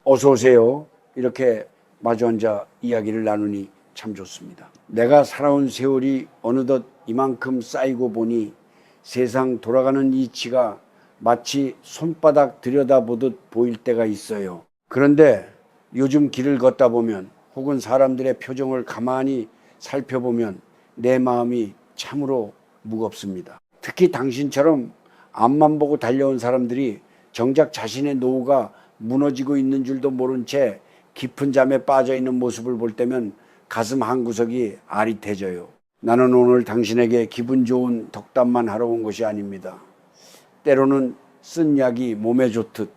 어서 오세요. 이렇게 마주 앉아 이야기를 나누니 참 좋습니다. 내가 살아온 세월이 어느덧 이만큼 쌓이고 보니 세상 돌아가는 이치가 마치 손바닥 들여다보듯 보일 때가 있어요. 그런데 요즘 길을 걷다 보면 혹은 사람들의 표정을 가만히 살펴보면 내 마음이 참으로 무겁습니다. 특히 당신처럼 앞만 보고 달려온 사람들이 정작 자신의 노후가 무너지고 있는 줄도 모른 채 깊은 잠에 빠져 있는 모습을 볼 때면 가슴 한구석이 아릿해져요. 나는 오늘 당신에게 기분 좋은 덕담만 하러 온 것이 아닙니다. 때로는 쓴 약이 몸에 좋듯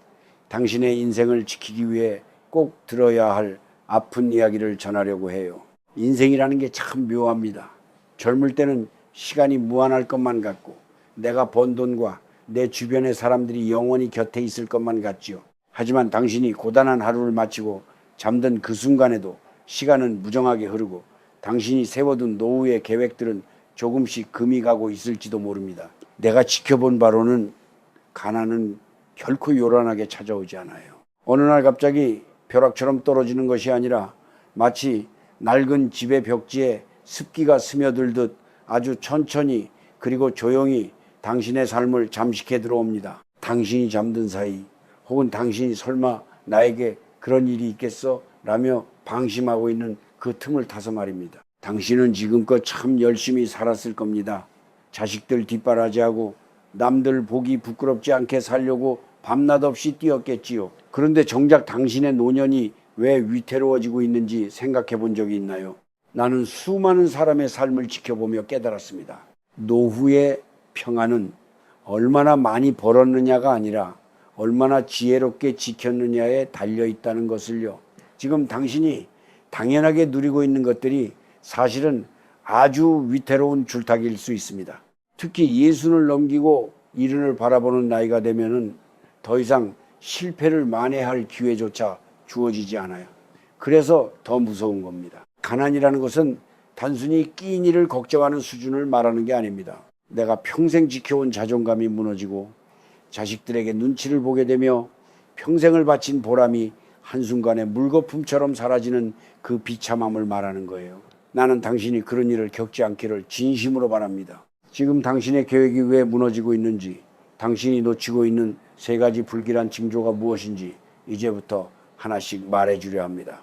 당신의 인생을 지키기 위해 꼭 들어야 할 아픈 이야기를 전하려고 해요. 인생이라는 게 참 묘합니다. 젊을 때는 시간이 무한할 것만 같고 내가 번 돈과 내 주변의 사람들이 영원히 곁에 있을 것만 같지요. 하지만 당신이 고단한 하루를 마치고 잠든 그 순간에도 시간은 무정하게 흐르고 당신이 세워둔 노후의 계획들은 조금씩 금이 가고 있을지도 모릅니다. 내가 지켜본 바로는 가난은 결코 요란하게 찾아오지 않아요. 어느 날 갑자기 벼락처럼 떨어지는 것이 아니라 마치 낡은 집의 벽지에 습기가 스며들듯 아주 천천히 그리고 조용히 당신의 삶을 잠식해 들어옵니다. 당신이 잠든 사이 혹은 당신이 설마 나에게 그런 일이 있겠어? 라며 방심하고 있는 그 틈을 타서 말입니다. 당신은 지금껏 참 열심히 살았을 겁니다. 자식들 뒷바라지하고 남들 보기 부끄럽지 않게 살려고 밤낮 없이 뛰었겠지요. 그런데 정작 당신의 노년이 왜 위태로워지고 있는지 생각해 본 적이 있나요? 나는 수많은 사람의 삶을 지켜보며 깨달았습니다. 노후의 평안은 얼마나 많이 벌었느냐가 아니라 얼마나 지혜롭게 지켰느냐에 달려 있다는 것을요. 지금 당신이 당연하게 누리고 있는 것들이 사실은 아주 위태로운 줄타기일 수 있습니다. 특히 예순을 넘기고 이른을 바라보는 나이가 되면은 더 이상 실패를 만회할 기회조차 주어지지 않아요. 그래서 더 무서운 겁니다. 가난이라는 것은 단순히 끼인 일을 걱정하는 수준을 말하는 게 아닙니다. 내가 평생 지켜온 자존감이 무너지고 자식들에게 눈치를 보게 되며 평생을 바친 보람이 한순간에 물거품처럼 사라지는 그 비참함을 말하는 거예요. 나는 당신이 그런 일을 겪지 않기를 진심으로 바랍니다. 지금 당신의 계획이 왜 무너지고 있는지, 당신이 놓치고 있는 세 가지 불길한 징조가 무엇인지 이제부터 하나씩 말해주려 합니다.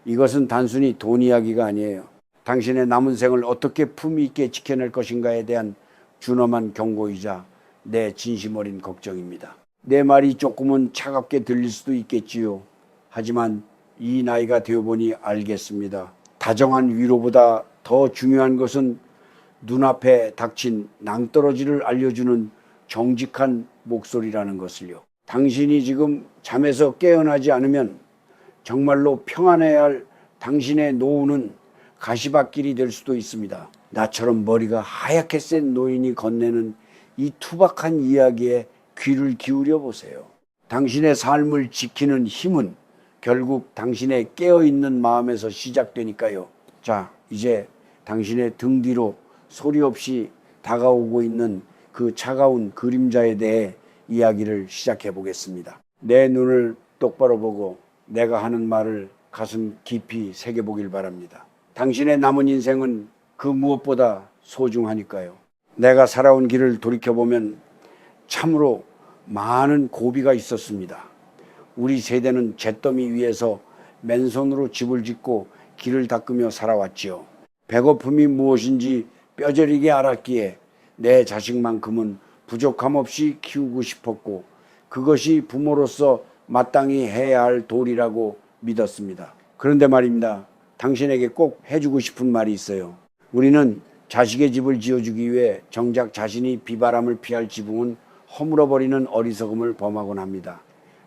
이것은 단순히 돈 이야기가 아니에요. 당신의 남은 생을 어떻게 품위 있게 지켜낼 것인가에 대한 준엄한 경고이자 내 진심 어린 걱정입니다. 내 말이 조금은 차갑게 들릴 수도 있겠지요. 하지만 이 나이가 되어보니 알겠습니다. 다정한 위로보다 더 중요한 것은 눈앞에 닥친 낭떠러지를 알려주는 정직한 목소리라는 것을요. 당신이 지금 잠에서 깨어나지 않으면 정말로 평안해야 할 당신의 노후는 가시밭길이 될 수도 있습니다. 나처럼 머리가 하얗게 센 노인이 건네는 이 투박한 이야기에 귀를 기울여 보세요. 당신의 삶을 지키는 힘은 결국 당신의 깨어있는 마음에서 시작되니까요. 자, 이제 당신의 등 뒤로 소리 없이 다가오고 있는 그 차가운 그림자에 대해 이야기를 시작해 보겠습니다. 내 눈을 똑바로 보고 내가 하는 말을 가슴 깊이 새겨보길 바랍니다. 당신의 남은 인생은 그 무엇보다 소중하니까요. 내가 살아온 길을 돌이켜보면 참으로 많은 고비가 있었습니다. 우리 세대는 잿더미 위에서 맨손으로 집을 짓고 길을 닦으며 살아왔지요. 배고픔이 무엇인지 뼈저리게 알았기에 내 자식만큼은 부족함 없이 키우고 싶었고 그것이 부모로서 마땅히 해야 할 도리라고 믿었습니다. 그런데 말입니다. 당신에게 꼭 해주고 싶은 말이 있어요. 우리는 자식의 집을 지어주기 위해 정작 자신이 비바람을 피할 지붕은 허물어버리는 어리석음을 범하곤 합니다.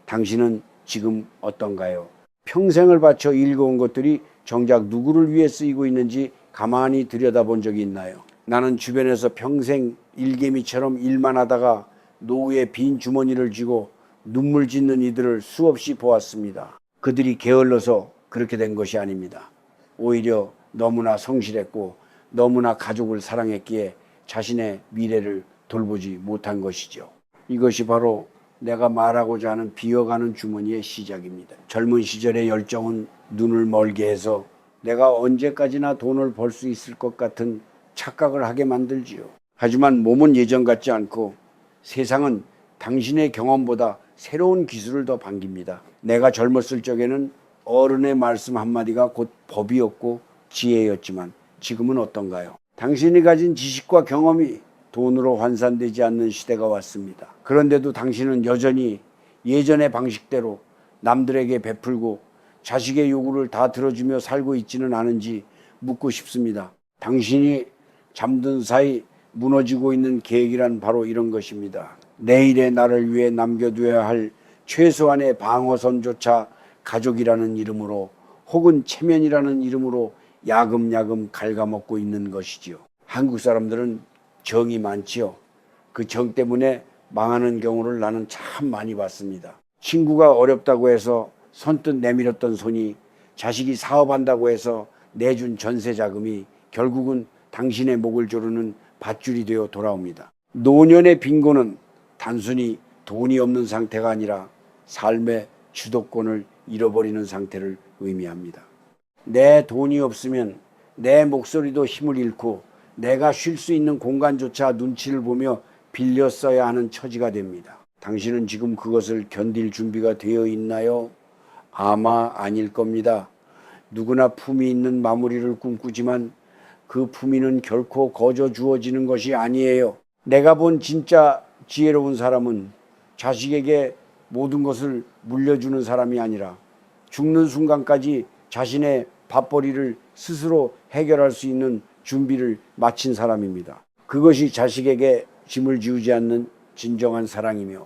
당신은 지금 어떤가요? 평생을 바쳐 일궈온 것들이 정작 누구를 위해 쓰이고 있는지 가만히 들여다본 적이 있나요? 나는 주변에서 평생 일개미처럼 일만 하다가 노후에 빈 주머니를 쥐고 눈물 짓는 이들을 수없이 보았습니다. 그들이 게을러서 그렇게 된 것이 아닙니다. 오히려 너무나 성실했고 너무나 가족을 사랑했기에 자신의 미래를 돌보지 못한 것이죠. 이것이 바로 내가 말하고자 하는 비어가는 주머니의 시작입니다. 젊은 시절의 열정은 눈을 멀게 해서 내가 언제까지나 돈을 벌 수 있을 것 같은 착각을 하게 만들지요. 하지만 몸은 예전 같지 않고 세상은 당신의 경험보다 새로운 기술을 더 반깁니다. 내가 젊었을 적에는 어른의 말씀 한마디가 곧 법이었고 지혜였지만 지금은 어떤가요? 당신이 가진 지식과 경험이 돈으로 환산되지 않는 시대가 왔습니다. 그런데도 당신은 여전히 예전의 방식대로 남들에게 베풀고 자식의 요구를 다 들어주며 살고 있지는 않은지 묻고 싶습니다. 당신이 잠든 사이 무너지고 있는 계획이란 바로 이런 것입니다. 내일의 나를 위해 남겨둬야 할 최소한의 방어선조차 가족이라는 이름으로 혹은 체면이라는 이름으로 야금야금 갉아먹고 있는 것이지요. 한국 사람들은 정이 많지요. 그 정 때문에 망하는 경우를 나는 참 많이 봤습니다. 친구가 어렵다고 해서 선뜻 내밀었던 손이 자식이 사업한다고 해서 내준 전세 자금이 결국은 당신의 목을 조르는 밧줄이 되어 돌아옵니다. 노년의 빈곤은 단순히 돈이 없는 상태가 아니라 삶의 주도권을 잃어버리는 상태를 의미합니다. 내 돈이 없으면 내 목소리도 힘을 잃고 내가 쉴 수 있는 공간조차 눈치를 보며 빌려 써야 하는 처지가 됩니다. 당신은 지금 그것을 견딜 준비가 되어 있나요? 아마 아닐 겁니다. 누구나 품위 있는 마무리를 꿈꾸지만 그 품위는 결코 거저 주어지는 것이 아니에요. 내가 본 진짜 지혜로운 사람은 자식에게 모든 것을 물려주는 사람이 아니라 죽는 순간까지 자신의 밥벌이를 스스로 해결할 수 있는 준비를 마친 사람입니다. 그것이 자식에게 짐을 지우지 않는 진정한 사랑이며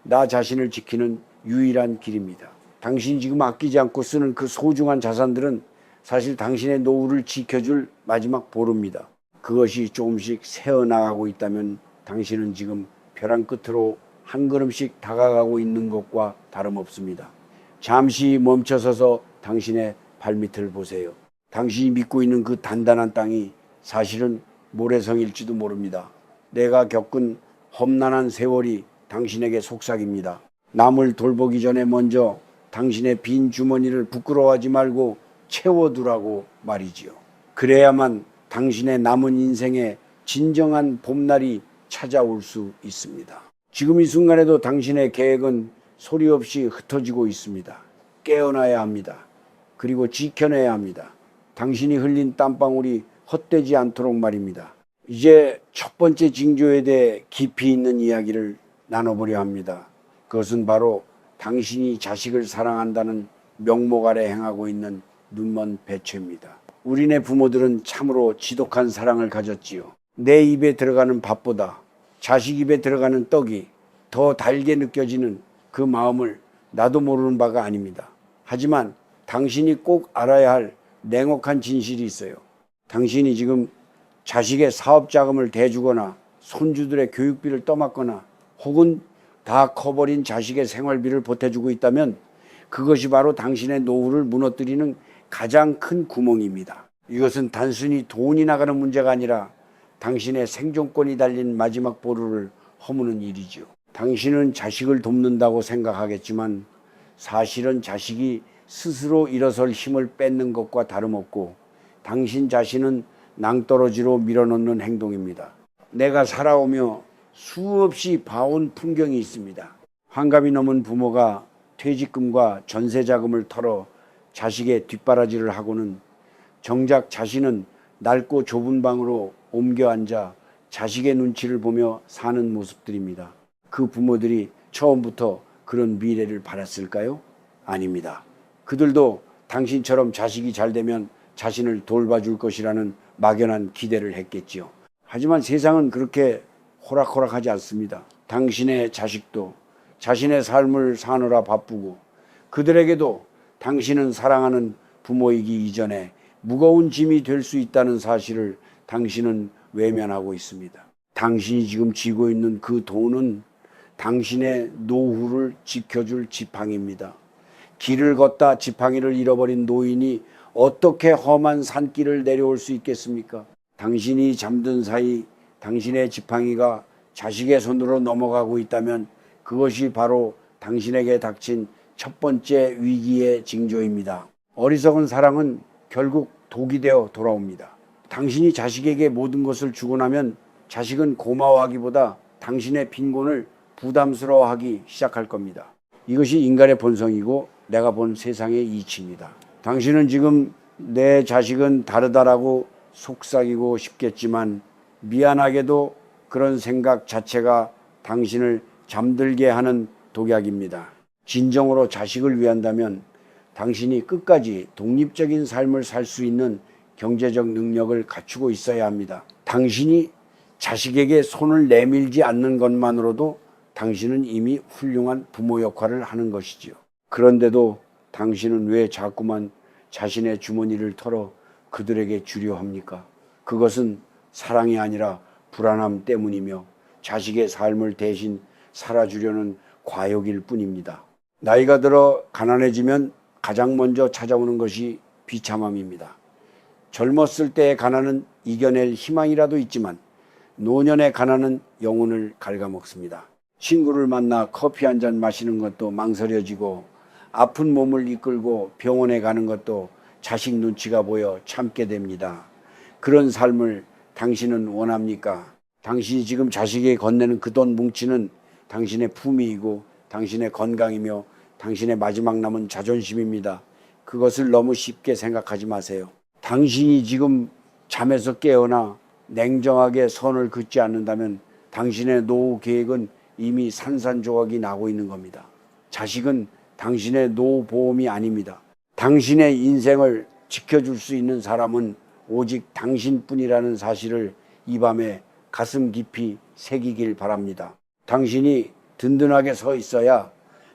나 자신을 지키는 유일한 길입니다. 당신이 지금 아끼지 않고 쓰는 그 소중한 자산들은 사실 당신의 노후를 지켜줄 마지막 보루입니다. 그것이 조금씩 새어나가고 있다면 당신은 지금 벼랑 끝으로 한 걸음씩 다가가고 있는 것과 다름없습니다. 잠시 멈춰서서 당신의 발밑을 보세요. 당신이 믿고 있는 그 단단한 땅이 사실은 모래성일지도 모릅니다. 내가 겪은 험난한 세월이 당신에게 속삭입니다. 남을 돌보기 전에 먼저 당신의 빈 주머니를 부끄러워하지 말고 채워두라고 말이지요. 그래야만 당신의 남은 인생에 진정한 봄날이 찾아올 수 있습니다. 지금 이 순간에도 당신의 계획은 소리 없이 흩어지고 있습니다. 깨어나야 합니다. 그리고 지켜내야 합니다. 당신이 흘린 땀방울이 헛되지 않도록 말입니다. 이제 첫 번째 징조에 대해 깊이 있는 이야기를 나눠보려 합니다. 그것은 바로 당신이 자식을 사랑한다는 명목 아래 행하고 있는 눈먼 배째입니다. 우리네 부모들은 참으로 지독한 사랑을 가졌지요. 내 입에 들어가는 밥보다 자식 입에 들어가는 떡이 더 달게 느껴지는 그 마음을 나도 모르는 바가 아닙니다. 하지만 당신이 꼭 알아야 할 냉혹한 진실이 있어요. 당신이 지금 자식의 사업 자금을 대주거나 손주들의 교육비를 떠맡거나 혹은 다 커버린 자식의 생활비를 보태주고 있다면 그것이 바로 당신의 노후를 무너뜨리는 가장 큰 구멍입니다. 이것은 단순히 돈이 나가는 문제가 아니라 당신의 생존권이 달린 마지막 보루를 허무는 일이죠. 당신은 자식을 돕는다고 생각하겠지만 사실은 자식이 스스로 일어설 힘을 뺏는 것과 다름없고 당신 자신은 낭떠러지로 밀어넣는 행동입니다. 내가 살아오며 수없이 봐온 풍경이 있습니다. 환갑이 넘은 부모가 퇴직금과 전세자금을 털어 자식의 뒷바라지를 하고는 정작 자신은 낡고 좁은 방으로 옮겨 앉아 자식의 눈치를 보며 사는 모습들입니다. 그 부모들이 처음부터 그런 미래를 바랐을까요? 아닙니다. 그들도 당신처럼 자식이 잘 되면 자신을 돌봐줄 것이라는 막연한 기대를 했겠지요. 하지만 세상은 그렇게 호락호락하지 않습니다. 당신의 자식도 자신의 삶을 사느라 바쁘고 그들에게도 당신은 사랑하는 부모이기 이전에 무거운 짐이 될 수 있다는 사실을 당신은 외면하고 있습니다. 당신이 지금 쥐고 있는 그 돈은 당신의 노후를 지켜줄 지팡이입니다. 길을 걷다 지팡이를 잃어버린 노인이 어떻게 험한 산길을 내려올 수 있겠습니까? 당신이 잠든 사이 당신의 지팡이가 자식의 손으로 넘어가고 있다면 그것이 바로 당신에게 닥친 첫 번째 위기의 징조입니다. 어리석은 사랑은 결국 독이 되어 돌아옵니다. 당신이 자식에게 모든 것을 주고 나면 자식은 고마워하기보다 당신의 빈곤을 부담스러워하기 시작할 겁니다. 이것이 인간의 본성이고 내가 본 세상의 이치입니다. 당신은 지금 내 자식은 다르다라고 속삭이고 싶겠지만 미안하게도 그런 생각 자체가 당신을 잠들게 하는 독약입니다. 진정으로 자식을 위한다면 당신이 끝까지 독립적인 삶을 살 수 있는 경제적 능력을 갖추고 있어야 합니다. 당신이 자식에게 손을 내밀지 않는 것만으로도 당신은 이미 훌륭한 부모 역할을 하는 것이지요. 그런데도 당신은 왜 자꾸만 자신의 주머니를 털어 그들에게 주려 합니까? 그것은 사랑이 아니라 불안함 때문이며 자식의 삶을 대신 살아주려는 과욕일 뿐입니다. 나이가 들어 가난해지면 가장 먼저 찾아오는 것이 비참함입니다. 젊었을 때의 가난은 이겨낼 희망이라도 있지만 노년의 가난은 영혼을 갉아먹습니다. 친구를 만나 커피 한 잔 마시는 것도 망설여지고 아픈 몸을 이끌고 병원에 가는 것도 자식 눈치가 보여 참게 됩니다. 그런 삶을 당신은 원합니까? 당신이 지금 자식에게 건네는 그 돈 뭉치는 당신의 품위이고 당신의 건강이며 당신의 마지막 남은 자존심입니다. 그것을 너무 쉽게 생각하지 마세요. 당신이 지금 잠에서 깨어나 냉정하게 선을 긋지 않는다면 당신의 노후 계획은 이미 산산조각이 나고 있는 겁니다. 자식은 당신의 노후 보험이 아닙니다. 당신의 인생을 지켜줄 수 있는 사람은 오직 당신뿐이라는 사실을 이 밤에 가슴 깊이 새기길 바랍니다. 당신이 든든하게 서 있어야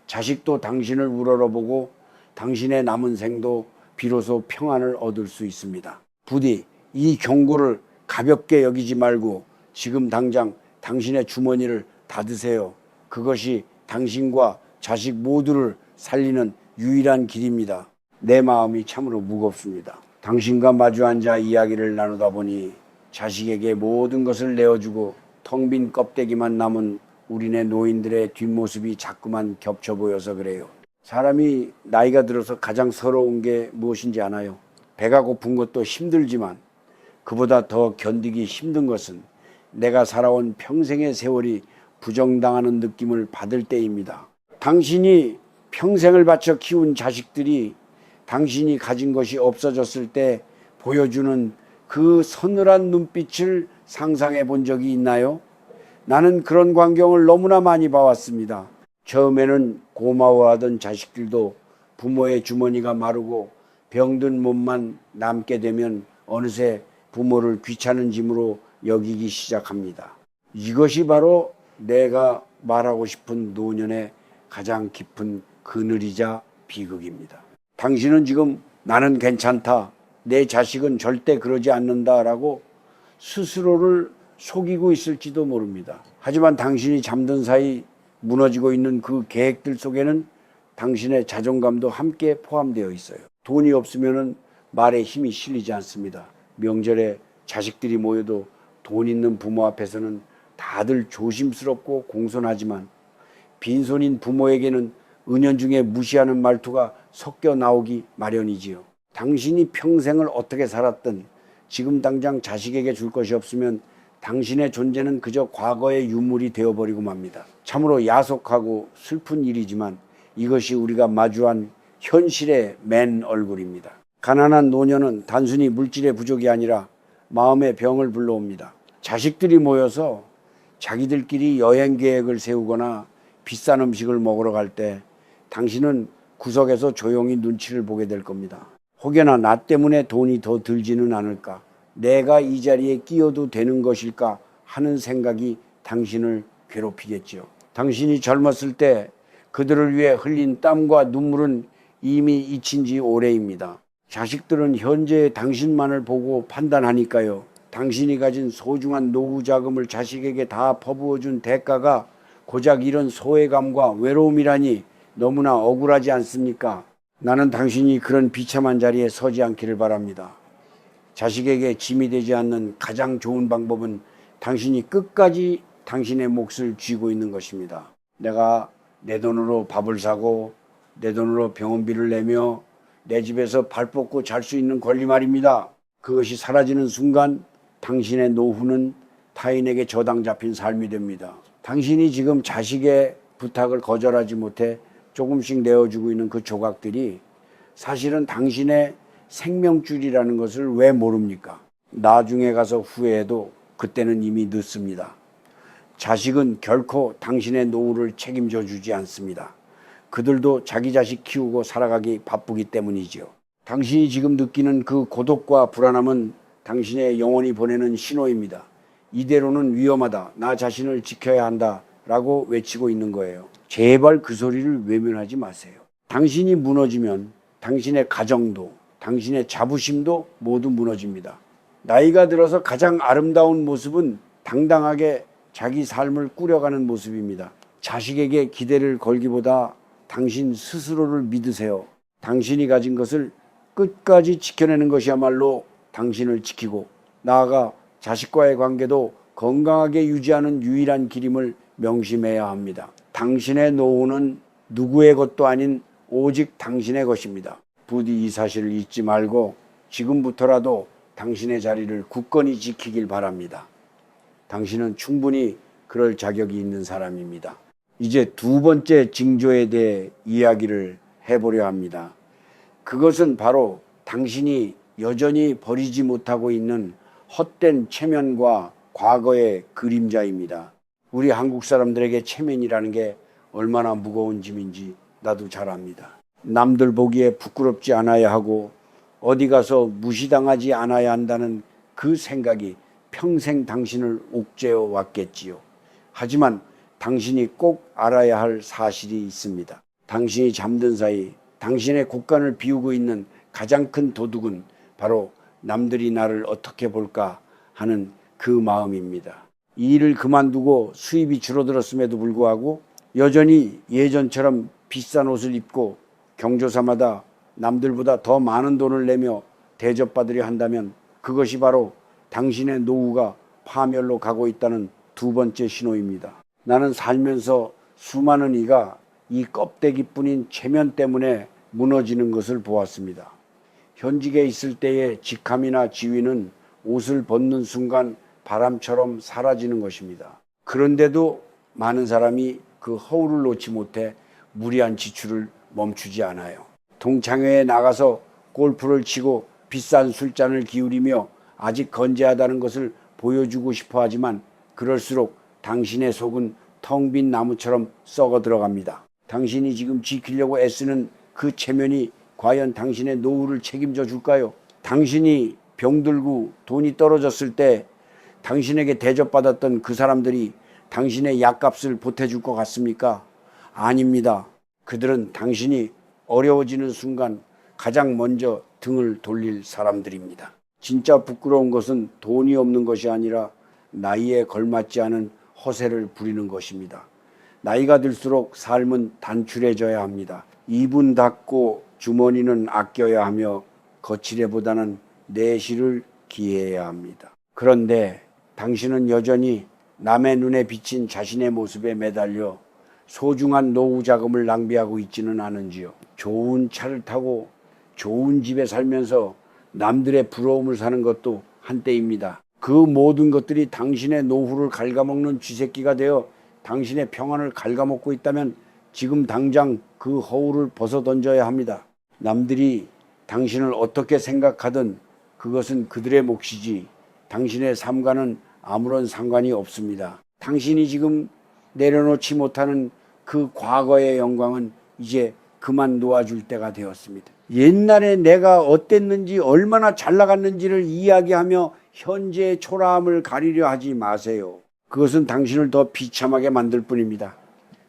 자식도 당신을 우러러보고 당신의 남은 생도 비로소 평안을 얻을 수 있습니다. 부디 이 경고를 가볍게 여기지 말고 지금 당장 당신의 주머니를 닫으세요. 그것이 당신과 자식 모두를 살리는 유일한 길입니다. 내 마음이 참으로 무겁습니다. 당신과 마주 앉아 이야기를 나누다 보니 자식에게 모든 것을 내어주고 텅 빈 껍데기만 남은 우리네 노인들의 뒷모습이 자꾸만 겹쳐 보여서 그래요. 사람이 나이가 들어서 가장 서러운 게 무엇인지 아나요? 배가 고픈 것도 힘들지만 그보다 더 견디기 힘든 것은 내가 살아온 평생의 세월이 부정당하는 느낌을 받을 때입니다. 당신이 평생을 바쳐 키운 자식들이 당신이 가진 것이 없어졌을 때 보여주는 그 서늘한 눈빛을 상상해 본 적이 있나요? 나는 그런 광경을 너무나 많이 봐왔습니다. 처음에는 고마워하던 자식들도 부모의 주머니가 마르고 병든 몸만 남게 되면 어느새 부모를 귀찮은 짐으로 여기기 시작합니다. 이것이 바로 내가 말하고 싶은 노년의 가장 깊은 그늘이자 비극입니다. 당신은 지금 나는 괜찮다, 내 자식은 절대 그러지 않는다라고 스스로를 속이고 있을지도 모릅니다. 하지만 당신이 잠든 사이 무너지고 있는 그 계획들 속에는 당신의 자존감도 함께 포함되어 있어요. 돈이 없으면 말에 힘이 실리지 않습니다. 명절에 자식들이 모여도 돈 있는 부모 앞에서는 다들 조심스럽고 공손하지만 빈손인 부모에게는 은연중에 무시하는 말투가 섞여 나오기 마련이지요. 당신이 평생을 어떻게 살았든 지금 당장 자식에게 줄 것이 없으면 당신의 존재는 그저 과거의 유물이 되어버리고 맙니다. 참으로 야속하고 슬픈 일이지만 이것이 우리가 마주한 현실의 맨 얼굴입니다. 가난한 노년은 단순히 물질의 부족이 아니라 마음의 병을 불러옵니다. 자식들이 모여서 자기들끼리 여행 계획을 세우거나 비싼 음식을 먹으러 갈 때 당신은 구석에서 조용히 눈치를 보게 될 겁니다. 혹여나 나 때문에 돈이 더 들지는 않을까, 내가 이 자리에 끼어도 되는 것일까 하는 생각이 당신을 괴롭히겠지요. 당신이 젊었을 때 그들을 위해 흘린 땀과 눈물은 이미 잊힌 지 오래입니다. 자식들은 현재의 당신만을 보고 판단하니까요. 당신이 가진 소중한 노후 자금을 자식에게 다 퍼부어준 대가가 고작 이런 소외감과 외로움이라니 너무나 억울하지 않습니까? 나는 당신이 그런 비참한 자리에 서지 않기를 바랍니다. 자식에게 짐이 되지 않는 가장 좋은 방법은 당신이 끝까지 당신의 몫을 쥐고 있는 것입니다. 내가 내 돈으로 밥을 사고 내 돈으로 병원비를 내며 내 집에서 발 뻗고 잘 수 있는 권리 말입니다. 그것이 사라지는 순간 당신의 노후는 타인에게 저당 잡힌 삶이 됩니다. 당신이 지금 자식의 부탁을 거절하지 못해 조금씩 내어주고 있는 그 조각들이 사실은 당신의 생명줄이라는 것을 왜 모릅니까? 나중에 가서 후회해도 그때는 이미 늦습니다. 자식은 결코 당신의 노후를 책임져 주지 않습니다. 그들도 자기 자식 키우고 살아가기 바쁘기 때문이지요. 당신이 지금 느끼는 그 고독과 불안함은 당신의 영혼이 보내는 신호입니다. 이대로는 위험하다. 나 자신을 지켜야 한다. 라고 외치고 있는 거예요. 제발 그 소리를 외면하지 마세요. 당신이 무너지면 당신의 가정도, 당신의 자부심도 모두 무너집니다. 나이가 들어서 가장 아름다운 모습은 당당하게 자기 삶을 꾸려가는 모습입니다. 자식에게 기대를 걸기보다 당신 스스로를 믿으세요. 당신이 가진 것을 끝까지 지켜내는 것이야말로 당신을 지키고 나아가 자식과의 관계도 건강하게 유지하는 유일한 길임을 명심해야 합니다. 당신의 노후는 누구의 것도 아닌 오직 당신의 것입니다. 부디 이 사실을 잊지 말고 지금부터라도 당신의 자리를 굳건히 지키길 바랍니다. 당신은 충분히 그럴 자격이 있는 사람입니다. 이제 두 번째 징조에 대해 이야기를 해보려 합니다. 그것은 바로 당신이 여전히 버리지 못하고 있는 헛된 체면과 과거의 그림자입니다. 우리 한국 사람들에게 체면이라는 게 얼마나 무거운 짐인지 나도 잘 압니다. 남들 보기에 부끄럽지 않아야 하고 어디 가서 무시당하지 않아야 한다는 그 생각이 평생 당신을 옥죄어 왔겠지요. 하지만 당신이 꼭 알아야 할 사실이 있습니다. 당신이 잠든 사이 당신의 곳간을 비우고 있는 가장 큰 도둑은 바로 남들이 나를 어떻게 볼까 하는 그 마음입니다. 이 일을 그만두고 수입이 줄어들었음에도 불구하고 여전히 예전처럼 비싼 옷을 입고 경조사마다 남들보다 더 많은 돈을 내며 대접받으려 한다면 그것이 바로 당신의 노후가 파멸로 가고 있다는 두 번째 신호입니다. 나는 살면서 수많은 이가 이 껍데기뿐인 체면 때문에 무너지는 것을 보았습니다. 현직에 있을 때의 직함이나 지위는 옷을 벗는 순간 바람처럼 사라지는 것입니다. 그런데도 많은 사람이 그 허울을 놓지 못해 무리한 지출을 멈추지 않아요. 동창회에 나가서 골프를 치고 비싼 술잔을 기울이며 아직 건재하다는 것을 보여주고 싶어 하지만 그럴수록 당신의 속은 텅 빈 나무처럼 썩어 들어갑니다. 당신이 지금 지키려고 애쓰는 그 체면이 과연 당신의 노후를 책임져 줄까요? 당신이 병들고 돈이 떨어졌을 때 당신에게 대접받았던 그 사람들이 당신의 약값을 보태줄 것 같습니까? 아닙니다. 그들은 당신이 어려워지는 순간 가장 먼저 등을 돌릴 사람들입니다. 진짜 부끄러운 것은 돈이 없는 것이 아니라 나이에 걸맞지 않은 허세를 부리는 것입니다. 나이가 들수록 삶은 단출해져야 합니다. 입은 닫고 주머니는 아껴야 하며 거칠애보다는 내실을 기해야 합니다. 그런데 당신은 여전히 남의 눈에 비친 자신의 모습에 매달려 소중한 노후 자금을 낭비하고 있지는 않은지요. 좋은 차를 타고 좋은 집에 살면서 남들의 부러움을 사는 것도 한때입니다. 그 모든 것들이 당신의 노후를 갉아먹는 쥐새끼가 되어 당신의 평안을 갉아먹고 있다면 지금 당장 그 허울을 벗어던져야 합니다. 남들이 당신을 어떻게 생각하든 그것은 그들의 몫이지 당신의 삶과는 아무런 상관이 없습니다. 당신이 지금 내려놓지 못하는 그 과거의 영광은 이제 그만 놓아줄 때가 되었습니다. 옛날에 내가 어땠는지 얼마나 잘 나갔는지를 이야기하며 현재의 초라함을 가리려 하지 마세요. 그것은 당신을 더 비참하게 만들 뿐입니다.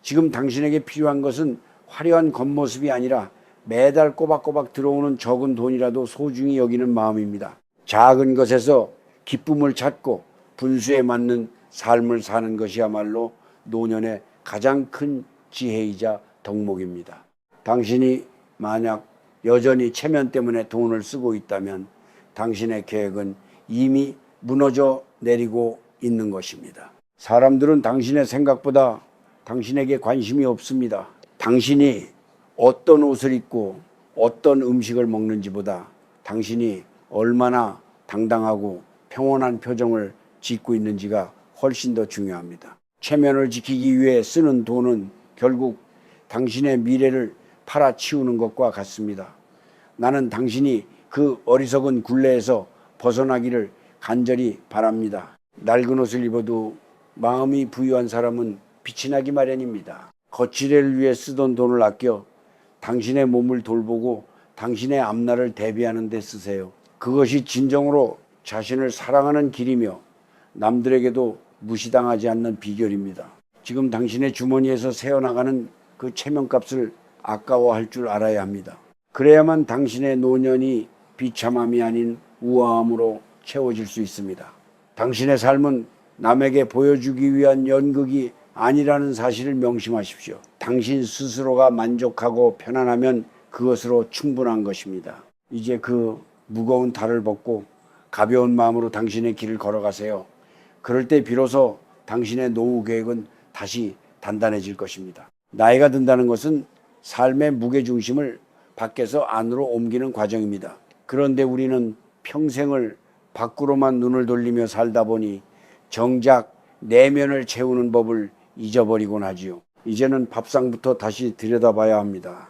지금 당신에게 필요한 것은 화려한 겉모습이 아니라 매달 꼬박꼬박 들어오는 적은 돈이라도 소중히 여기는 마음입니다. 작은 것에서 기쁨을 찾고 분수에 맞는 삶을 사는 것이야말로 노년의 가장 큰 지혜이자 덕목입니다. 당신이 만약 여전히 체면 때문에 돈을 쓰고 있다면 당신의 계획은 이미 무너져 내리고 있는 것입니다. 사람들은 당신의 생각보다 당신에게 관심이 없습니다. 당신이 어떤 옷을 입고 어떤 음식을 먹는지보다 당신이 얼마나 당당하고 평온한 표정을 짓고 있는지가 훨씬 더 중요합니다. 체면을 지키기 위해 쓰는 돈은 결국 당신의 미래를 팔아치우는 것과 같습니다. 나는 당신이 그 어리석은 굴레에서 벗어나기를 간절히 바랍니다. 낡은 옷을 입어도 마음이 부유한 사람은 빛이 나기 마련입니다. 거치대를 위해 쓰던 돈을 아껴 당신의 몸을 돌보고 당신의 앞날을 대비하는 데 쓰세요. 그것이 진정으로 자신을 사랑하는 길이며 남들에게도 무시당하지 않는 비결입니다. 지금 당신의 주머니에서 새어나가는 그 체면값을 아까워할 줄 알아야 합니다. 그래야만 당신의 노년이 비참함이 아닌 우아함으로 채워질 수 있습니다. 당신의 삶은 남에게 보여주기 위한 연극이 아니라는 사실을 명심하십시오. 당신 스스로가 만족하고 편안하면 그것으로 충분한 것입니다. 이제 그 무거운 달을 벗고 가벼운 마음으로 당신의 길을 걸어가세요. 그럴 때 비로소 당신의 노후 계획은 다시 단단해질 것입니다. 나이가 든다는 것은 삶의 무게중심을 밖에서 안으로 옮기는 과정입니다. 그런데 우리는 평생을 밖으로만 눈을 돌리며 살다 보니 정작 내면을 채우는 법을 잊어버리곤 하지요. 이제는 밥상부터 다시 들여다봐야 합니다.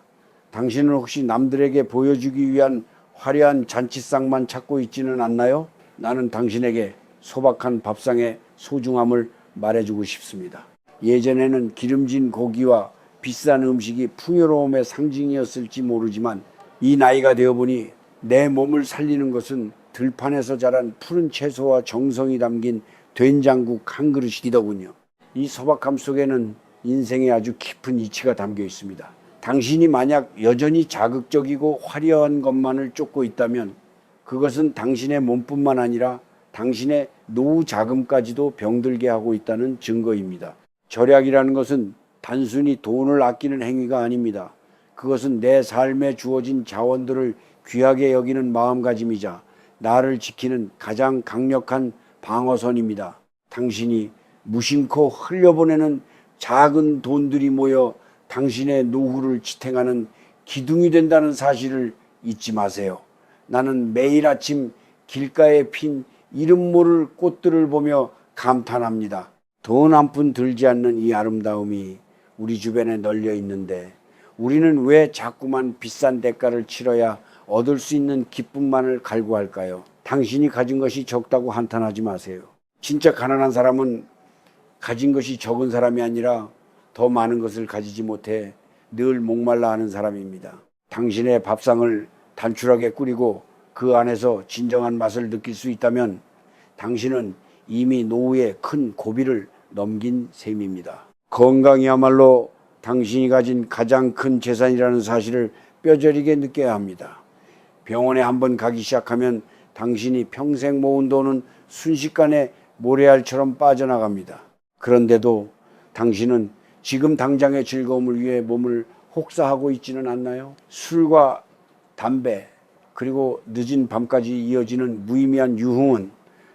당신은 혹시 남들에게 보여주기 위한 화려한 잔치상만 찾고 있지는 않나요? 나는 당신에게 소박한 밥상의 소중함을 말해주고 싶습니다. 예전에는 기름진 고기와 비싼 음식이 풍요로움의 상징이었을지 모르지만 이 나이가 되어보니 내 몸을 살리는 것은 들판에서 자란 푸른 채소와 정성이 담긴 된장국 한 그릇이더군요. 이 소박함 속에는 인생의 아주 깊은 이치가 담겨 있습니다. 당신이 만약 여전히 자극적이고 화려한 것만을 쫓고 있다면 그것은 당신의 몸뿐만 아니라 당신의 노후 자금까지도 병들게 하고 있다는 증거입니다. 절약이라는 것은 단순히 돈을 아끼는 행위가 아닙니다. 그것은 내 삶에 주어진 자원들을 귀하게 여기는 마음가짐이자 나를 지키는 가장 강력한 방어선입니다. 당신이 무심코 흘려보내는 작은 돈들이 모여 당신의 노후를 지탱하는 기둥이 된다는 사실을 잊지 마세요. 나는 매일 아침 길가에 핀 이름 모를 꽃들을 보며 감탄합니다. 돈 한 푼 들지 않는 이 아름다움이 우리 주변에 널려 있는데 우리는 왜 자꾸만 비싼 대가를 치러야 얻을 수 있는 기쁨만을 갈구할까요? 당신이 가진 것이 적다고 한탄하지 마세요. 진짜 가난한 사람은 가진 것이 적은 사람이 아니라 더 많은 것을 가지지 못해 늘 목말라 하는 사람입니다. 당신의 밥상을 단출하게 꾸리고 그 안에서 진정한 맛을 느낄 수 있다면 당신은 이미 노후의 큰 고비를 넘긴 셈입니다. 건강이야말로 당신이 가진 가장 큰 재산이라는 사실을 뼈저리게 느껴야 합니다. 병원에 한번 가기 시작하면 당신이 평생 모은 돈은 순식간에 모래알처럼 빠져나갑니다. 그런데도 당신은 지금 당장의 즐거움을 위해 몸을 혹사하고 있지는 않나요? 술과 담배 그리고 늦은 밤까지 이어지는 무의미한 유흥은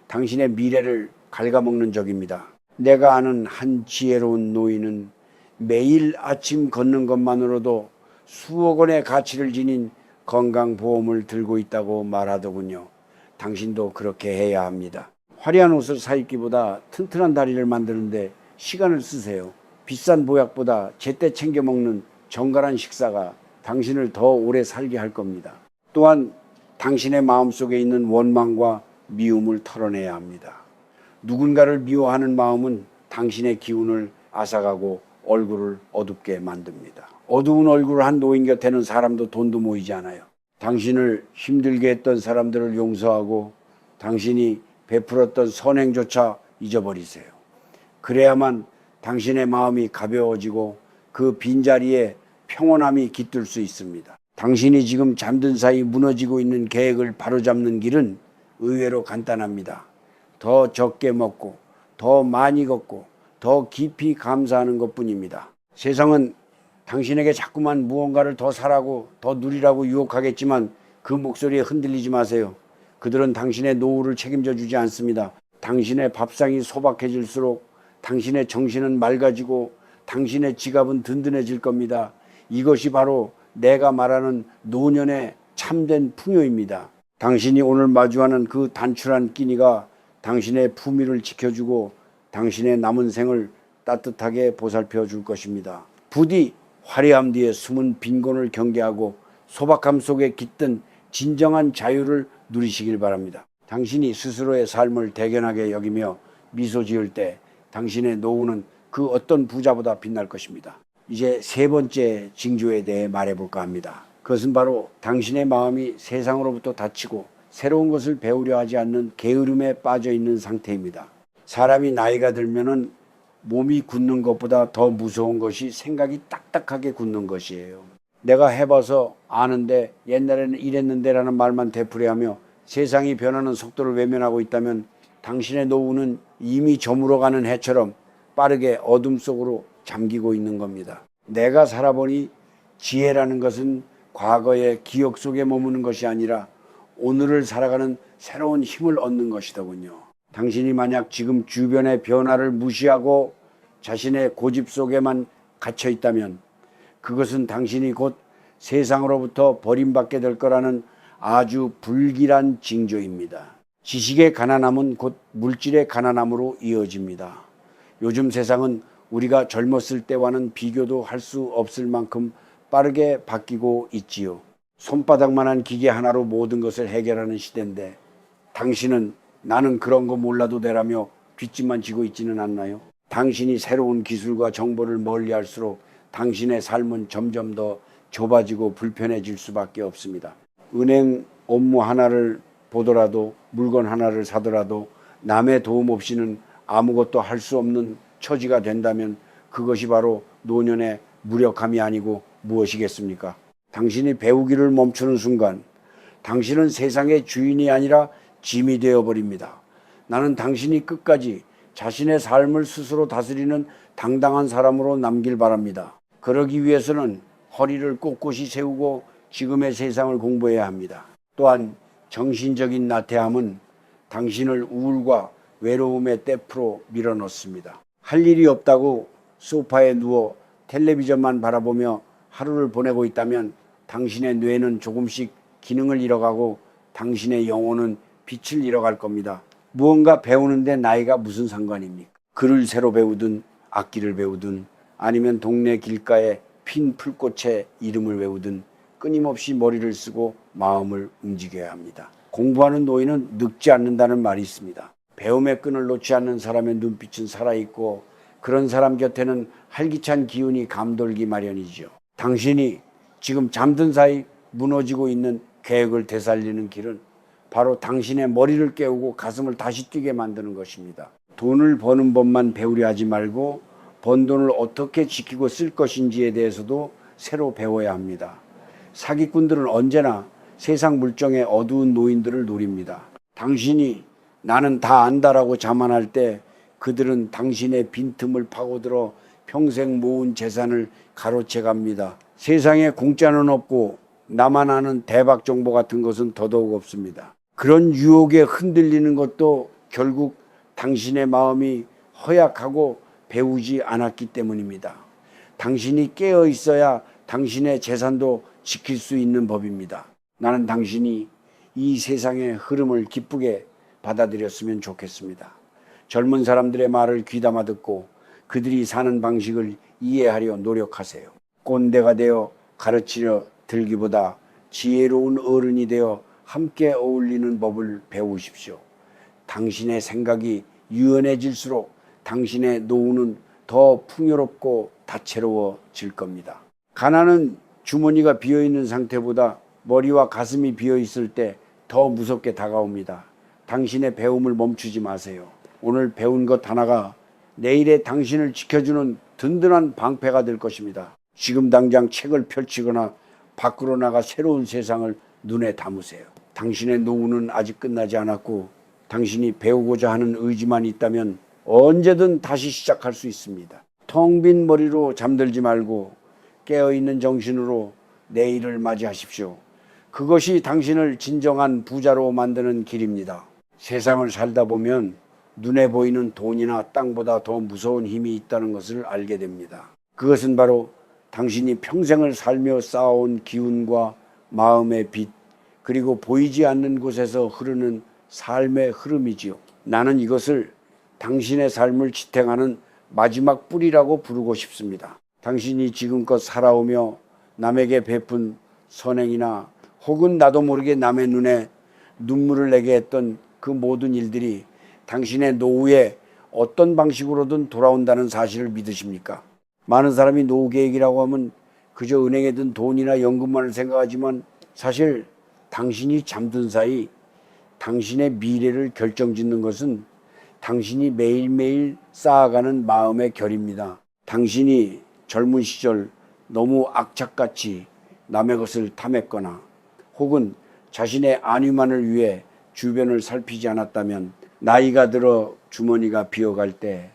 당신의 미래를 갉아먹는 적입니다. 내가 아는 한 지혜로운 노인은 매일 아침 걷는 것만으로도 수억 원의 가치를 지닌 건강보험을 들고 있다고 말하더군요. 당신도 그렇게 해야 합니다. 화려한 옷을 사입기보다 튼튼한 다리를 만드는데 시간을 쓰세요. 비싼 보약보다 제때 챙겨 먹는 정갈한 식사가 당신을 더 오래 살게 할 겁니다. 또한 당신의 마음속에 있는 원망과 미움을 털어내야 합니다. 누군가를 미워하는 마음은 당신의 기운을 앗아가고 얼굴을 어둡게 만듭니다. 어두운 얼굴을 한 노인 곁에는 사람도 돈도 모이지 않아요. 당신을 힘들게 했던 사람들을 용서하고 당신이 베풀었던 선행조차 잊어버리세요. 그래야만 당신의 마음이 가벼워지고 그 빈자리에 평온함이 깃들 수 있습니다. 당신이 지금 잠든 사이 무너지고 있는 계획을 바로잡는 길은 의외로 간단합니다. 더 적게 먹고 더 많이 걷고 더 깊이 감사하는 것뿐입니다. 세상은 당신에게 자꾸만 무언가를 더 사라고 더 누리라고 유혹하겠지만 그 목소리에 흔들리지 마세요. 그들은 당신의 노후를 책임져 주지 않습니다. 당신의 밥상이 소박해질수록 당신의 정신은 맑아지고 당신의 지갑은 든든해질 겁니다. 이것이 바로 내가 말하는 노년의 참된 풍요입니다. 당신이 오늘 마주하는 그 단출한 끼니가 당신의 품위를 지켜주고 당신의 남은 생을 따뜻하게 보살펴 줄 것입니다. 부디 화려함 뒤에 숨은 빈곤을 경계하고 소박함 속에 깃든 진정한 자유를 누리시길 바랍니다. 당신이 스스로의 삶을 대견하게 여기며 미소 지을 때 당신의 노후는 그 어떤 부자보다 빛날 것입니다. 이제 세 번째 징조에 대해 말해볼까 합니다. 그것은 바로 당신의 마음이 세상으로부터 닫히고 새로운 것을 배우려 하지 않는 게으름에 빠져 있는 상태입니다. 사람이 나이가 들면은 몸이 굳는 것보다 더 무서운 것이 생각이 딱딱하게 굳는 것이에요. 내가 해봐서 아는데 옛날에는 이랬는데라는 말만 되풀이하며 세상이 변하는 속도를 외면하고 있다면 당신의 노후는 이미 저물어가는 해처럼 빠르게 어둠 속으로 잠기고 있는 겁니다. 내가 살아보니 지혜라는 것은 과거의 기억 속에 머무는 것이 아니라 오늘을 살아가는 새로운 힘을 얻는 것이더군요. 당신이 만약 지금 주변의 변화를 무시하고 자신의 고집 속에만 갇혀 있다면 그것은 당신이 곧 세상으로부터 버림받게 될 거라는 아주 불길한 징조입니다. 지식의 가난함은 곧 물질의 가난함으로 이어집니다. 요즘 세상은 우리가 젊었을 때와는 비교도 할 수 없을 만큼 빠르게 바뀌고 있지요. 손바닥만한 기계 하나로 모든 것을 해결하는 시대인데 당신은 나는 그런 거 몰라도 되라며 뒷짐만 지고 있지는 않나요? 당신이 새로운 기술과 정보를 멀리할수록 당신의 삶은 점점 더 좁아지고 불편해질 수밖에 없습니다. 은행 업무 하나를 보더라도 물건 하나를 사더라도 남의 도움 없이는 아무것도 할 수 없는 처지가 된다면 그것이 바로 노년의 무력함이 아니고 무엇이겠습니까? 당신이 배우기를 멈추는 순간 당신은 세상의 주인이 아니라 짐이 되어버립니다. 나는 당신이 끝까지 자신의 삶을 스스로 다스리는 당당한 사람으로 남길 바랍니다. 그러기 위해서는 허리를 꼿꼿이 세우고 지금의 세상을 공부해야 합니다. 또한 정신적인 나태함은 당신을 우울과 외로움의 떼프로 밀어넣습니다. 할 일이 없다고 소파에 누워 텔레비전만 바라보며 하루를 보내고 있다면 당신의 뇌는 조금씩 기능을 잃어가고 당신의 영혼은 빛을 잃어갈 겁니다. 무언가 배우는데 나이가 무슨 상관입니까? 글을 새로 배우든 악기를 배우든 아니면 동네 길가에 핀 풀꽃의 이름을 외우든 끊임없이 머리를 쓰고 마음을 움직여야 합니다. 공부하는 노인은 늙지 않는다는 말이 있습니다. 배움의 끈을 놓지 않는 사람의 눈빛은 살아있고 그런 사람 곁에는 활기찬 기운이 감돌기 마련이죠. 당신이 지금 잠든 사이 무너지고 있는 계획을 되살리는 길은 바로 당신의 머리를 깨우고 가슴을 다시 뛰게 만드는 것입니다. 돈을 버는 법만 배우려 하지 말고 번 돈을 어떻게 지키고 쓸 것인지에 대해서도 새로 배워야 합니다. 사기꾼들은 언제나 세상 물정의 어두운 노인들을 노립니다. 당신이 나는 다 안다라고 자만할 때 그들은 당신의 빈틈을 파고들어 평생 모은 재산을 가로채 갑니다. 세상에 공짜는 없고 나만 아는 대박 정보 같은 것은 더더욱 없습니다. 그런 유혹에 흔들리는 것도 결국 당신의 마음이 허약하고 배우지 않았기 때문입니다. 당신이 깨어 있어야 당신의 재산도 지킬 수 있는 법입니다. 나는 당신이 이 세상의 흐름을 기쁘게 받아들였으면 좋겠습니다. 젊은 사람들의 말을 귀담아 듣고 그들이 사는 방식을 이해하려 노력하세요. 꼰대가 되어 가르치려 들기보다 지혜로운 어른이 되어 함께 어울리는 법을 배우십시오. 당신의 생각이 유연해질수록 당신의 노후는 더 풍요롭고 다채로워질 겁니다. 가난은 주머니가 비어있는 상태보다 머리와 가슴이 비어있을 때 더 무섭게 다가옵니다. 당신의 배움을 멈추지 마세요. 오늘 배운 것 하나가 내일의 당신을 지켜주는 든든한 방패가 될 것입니다. 지금 당장 책을 펼치거나 밖으로 나가 새로운 세상을 눈에 담으세요. 당신의 노후는 아직 끝나지 않았고 당신이 배우고자 하는 의지만 있다면 언제든 다시 시작할 수 있습니다. 텅 빈 머리로 잠들지 말고 깨어있는 정신으로 내일을 맞이하십시오. 그것이 당신을 진정한 부자로 만드는 길입니다. 세상을 살다 보면 눈에 보이는 돈이나 땅보다 더 무서운 힘이 있다는 것을 알게 됩니다. 그것은 바로 당신이 평생을 살며 쌓아온 기운과 마음의 빛, 그리고 보이지 않는 곳에서 흐르는 삶의 흐름이지요. 나는 이것을 당신의 삶을 지탱하는 마지막 뿌리라고 부르고 싶습니다. 당신이 지금껏 살아오며 남에게 베푼 선행이나 혹은 나도 모르게 남의 눈에 눈물을 내게 했던 그 모든 일들이 당신의 노후에 어떤 방식으로든 돌아온다는 사실을 믿으십니까? 많은 사람이 노후 계획이라고 하면 그저 은행에 든 돈이나 연금만을 생각하지만 사실 당신이 잠든 사이 당신의 미래를 결정짓는 것은 당신이 매일매일 쌓아가는 마음의 결입니다. 당신이 젊은 시절 너무 악착같이 남의 것을 탐했거나 혹은 자신의 안위만을 위해 주변을 살피지 않았다면 나이가 들어 주머니가 비어갈 때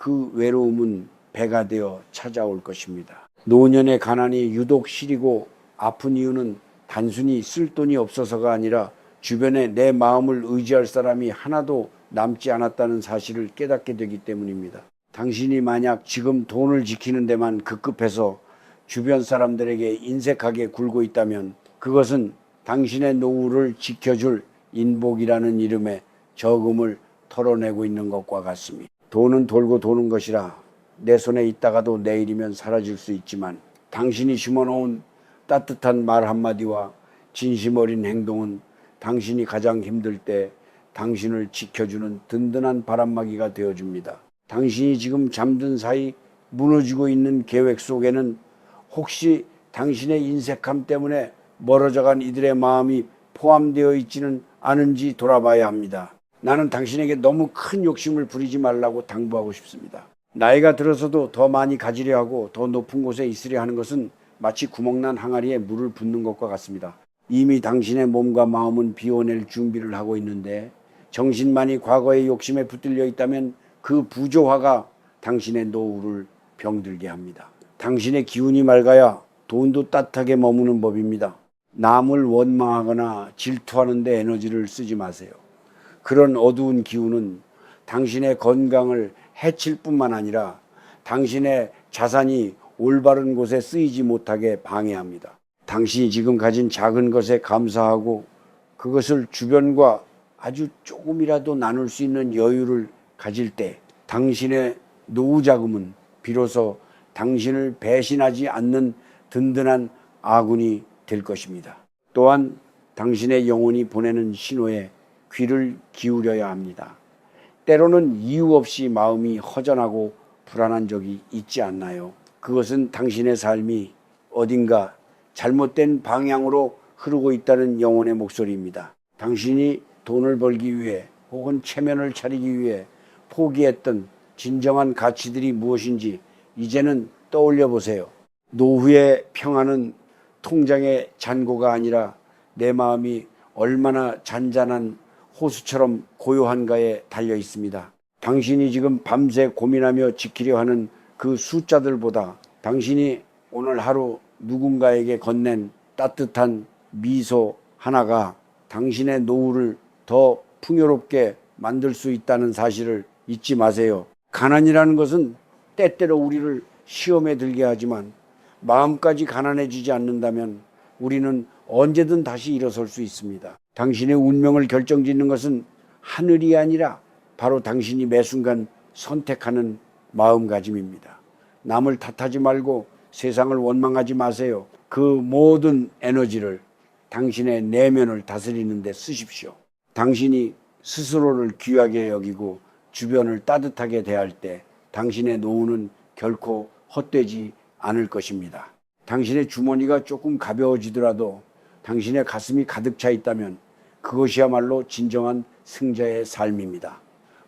그 외로움은 배가 되어 찾아올 것입니다. 노년의 가난이 유독 시리고 아픈 이유는 단순히 쓸 돈이 없어서가 아니라 주변에 내 마음을 의지할 사람이 하나도 남지 않았다는 사실을 깨닫게 되기 때문입니다. 당신이 만약 지금 돈을 지키는 데만 급급해서 주변 사람들에게 인색하게 굴고 있다면 그것은 당신의 노후를 지켜줄 인복이라는 이름의 저금을 털어내고 있는 것과 같습니다. 돈은 돌고 도는 것이라 내 손에 있다가도 내일이면 사라질 수 있지만 당신이 심어놓은 따뜻한 말 한마디와 진심 어린 행동은 당신이 가장 힘들 때 당신을 지켜주는 든든한 바람막이가 되어줍니다. 당신이 지금 잠든 사이 무너지고 있는 계획 속에는 혹시 당신의 인색함 때문에 멀어져간 이들의 마음이 포함되어 있지는 않은지 돌아봐야 합니다. 나는 당신에게 너무 큰 욕심을 부리지 말라고 당부하고 싶습니다. 나이가 들어서도 더 많이 가지려 하고 더 높은 곳에 있으려 하는 것은 마치 구멍난 항아리에 물을 붓는 것과 같습니다. 이미 당신의 몸과 마음은 비워낼 준비를 하고 있는데 정신만이 과거의 욕심에 붙들려 있다면 그 부조화가 당신의 노후를 병들게 합니다. 당신의 기운이 맑아야 돈도 따뜻하게 머무는 법입니다. 남을 원망하거나 질투하는 데 에너지를 쓰지 마세요. 그런 어두운 기운은 당신의 건강을 해칠 뿐만 아니라 당신의 자산이 올바른 곳에 쓰이지 못하게 방해합니다. 당신이 지금 가진 작은 것에 감사하고 그것을 주변과 아주 조금이라도 나눌 수 있는 여유를 가질 때 당신의 노후 자금은 비로소 당신을 배신하지 않는 든든한 아군이 될 것입니다. 또한 당신의 영혼이 보내는 신호에 귀를 기울여야 합니다. 때로는 이유 없이 마음이 허전하고 불안한 적이 있지 않나요? 그것은 당신의 삶이 어딘가 잘못된 방향으로 흐르고 있다는 영혼의 목소리입니다. 당신이 돈을 벌기 위해 혹은 체면을 차리기 위해 포기했던 진정한 가치들이 무엇인지 이제는 떠올려 보세요. 노후의 평안은 통장의 잔고가 아니라 내 마음이 얼마나 잔잔한 호수처럼 고요한가에 달려 있습니다. 당신이 지금 밤새 고민하며 지키려 하는 그 숫자들보다 당신이 오늘 하루 누군가에게 건넨 따뜻한 미소 하나가 당신의 노후를 더 풍요롭게 만들 수 있다는 사실을 잊지 마세요. 가난이라는 것은 때때로 우리를 시험에 들게 하지만 마음까지 가난해지지 않는다면 우리는 언제든 다시 일어설 수 있습니다. 당신의 운명을 결정짓는 것은 하늘이 아니라 바로 당신이 매 순간 선택하는 마음가짐입니다. 남을 탓하지 말고 세상을 원망하지 마세요. 그 모든 에너지를 당신의 내면을 다스리는 데 쓰십시오. 당신이 스스로를 귀하게 여기고 주변을 따뜻하게 대할 때 당신의 노후는 결코 헛되지 않을 것입니다. 당신의 주머니가 조금 가벼워지더라도 당신의 가슴이 가득 차 있다면 그것이야말로 진정한 승자의 삶입니다.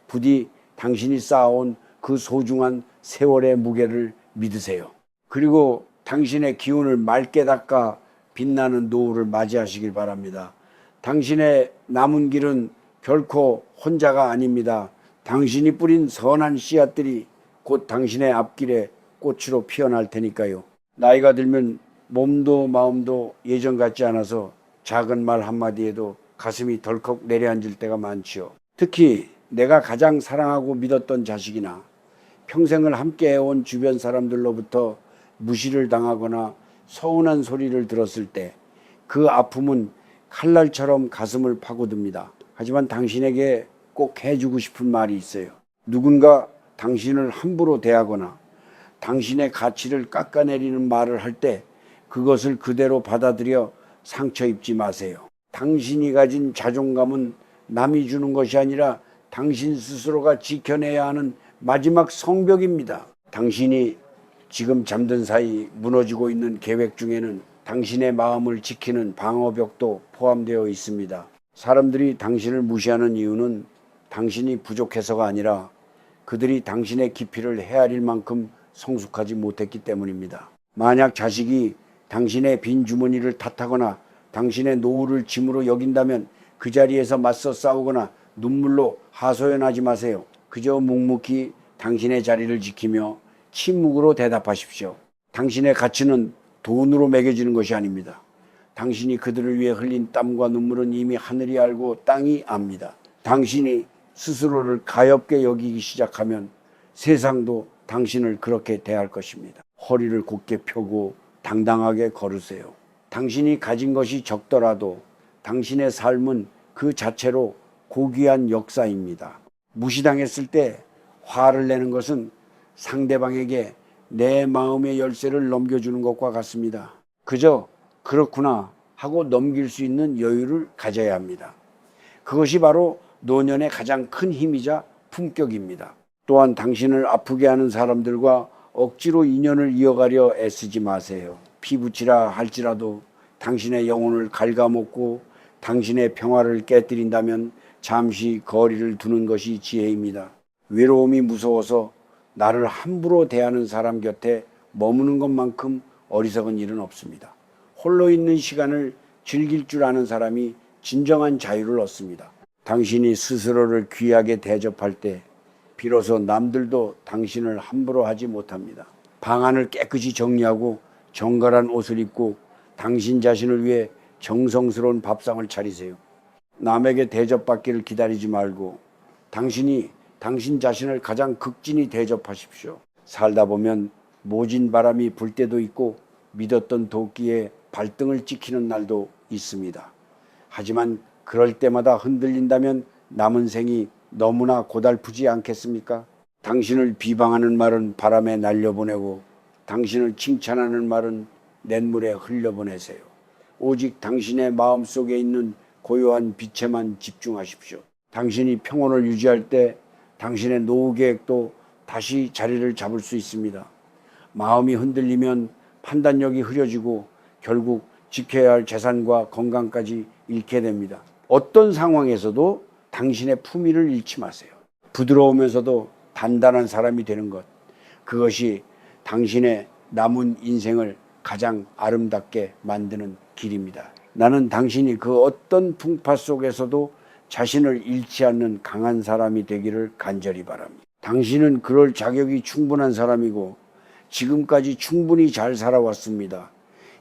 부디 당신이 쌓아온 그 소중한 세월의 무게를 믿으세요. 그리고 당신의 기운을 맑게 닦아 빛나는 노후를 맞이하시길 바랍니다. 당신의 남은 길은 결코 혼자가 아닙니다. 당신이 뿌린 선한 씨앗들이 곧 당신의 앞길에 꽃으로 피어날 테니까요. 나이가 들면 몸도 마음도 예전 같지 않아서 작은 말 한마디에도 가슴이 덜컥 내려앉을 때가 많지요. 특히 내가 가장 사랑하고 믿었던 자식이나 평생을 함께 해온 주변 사람들로부터 무시를 당하거나 서운한 소리를 들었을 때 그 아픔은 칼날처럼 가슴을 파고듭니다. 하지만 당신에게 꼭 해주고 싶은 말이 있어요. 누군가 당신을 함부로 대하거나 당신의 가치를 깎아내리는 말을 할 때 그것을 그대로 받아들여 상처 입지 마세요. 당신이 가진 자존감은 남이 주는 것이 아니라 당신 스스로가 지켜내야 하는 마지막 성벽입니다. 당신이 지금 잠든 사이 무너지고 있는 계획 중에는 당신의 마음을 지키는 방어벽도 포함되어 있습니다. 사람들이 당신을 무시하는 이유는 당신이 부족해서가 아니라 그들이 당신의 깊이를 헤아릴 만큼 성숙하지 못했기 때문입니다. 만약 자식이 당신의 빈 주머니를 탓하거나 당신의 노후를 짐으로 여긴다면 그 자리에서 맞서 싸우거나 눈물로 하소연하지 마세요. 그저 묵묵히 당신의 자리를 지키며 침묵으로 대답하십시오. 당신의 가치는 돈으로 매겨지는 것이 아닙니다. 당신이 그들을 위해 흘린 땀과 눈물은 이미 하늘이 알고 땅이 압니다. 당신이 스스로를 가엽게 여기기 시작하면 세상도 당신을 그렇게 대할 것입니다. 허리를 곧게 펴고 당당하게 걸으세요. 당신이 가진 것이 적더라도 당신의 삶은 그 자체로 고귀한 역사입니다. 무시당했을 때 화를 내는 것은 상대방에게 내 마음의 열쇠를 넘겨주는 것과 같습니다. 그저 그렇구나 하고 넘길 수 있는 여유를 가져야 합니다. 그것이 바로 노년의 가장 큰 힘이자 품격입니다. 또한 당신을 아프게 하는 사람들과 억지로 인연을 이어가려 애쓰지 마세요. 피부치라 할지라도 당신의 영혼을 갉아먹고 당신의 평화를 깨뜨린다면 잠시 거리를 두는 것이 지혜입니다. 외로움이 무서워서 나를 함부로 대하는 사람 곁에 머무는 것만큼 어리석은 일은 없습니다. 홀로 있는 시간을 즐길 줄 아는 사람이 진정한 자유를 얻습니다. 당신이 스스로를 귀하게 대접할 때 비로소 남들도 당신을 함부로 하지 못합니다. 방안을 깨끗이 정리하고 정갈한 옷을 입고 당신 자신을 위해 정성스러운 밥상을 차리세요. 남에게 대접받기를 기다리지 말고 당신이 당신 자신을 가장 극진히 대접하십시오. 살다 보면 모진 바람이 불 때도 있고 믿었던 도끼에 발등을 찍히는 날도 있습니다. 하지만 그럴 때마다 흔들린다면 남은 생이 너무나 고달프지 않겠습니까? 당신을 비방하는 말은 바람에 날려보내고 당신을 칭찬하는 말은 냇물에 흘려보내세요. 오직 당신의 마음속에 있는 고요한 빛에만 집중하십시오. 당신이 평온을 유지할 때 당신의 노후 계획도 다시 자리를 잡을 수 있습니다. 마음이 흔들리면 판단력이 흐려지고 결국 지켜야 할 재산과 건강까지 잃게 됩니다. 어떤 상황에서도 당신의 품위를 잃지 마세요. 부드러우면서도 단단한 사람이 되는 것, 그것이 당신의 남은 인생을 가장 아름답게 만드는 길입니다. 나는 당신이 그 어떤 풍파 속에서도 자신을 잃지 않는 강한 사람이 되기를 간절히 바랍니다. 당신은 그럴 자격이 충분한 사람이고 지금까지 충분히 잘 살아왔습니다.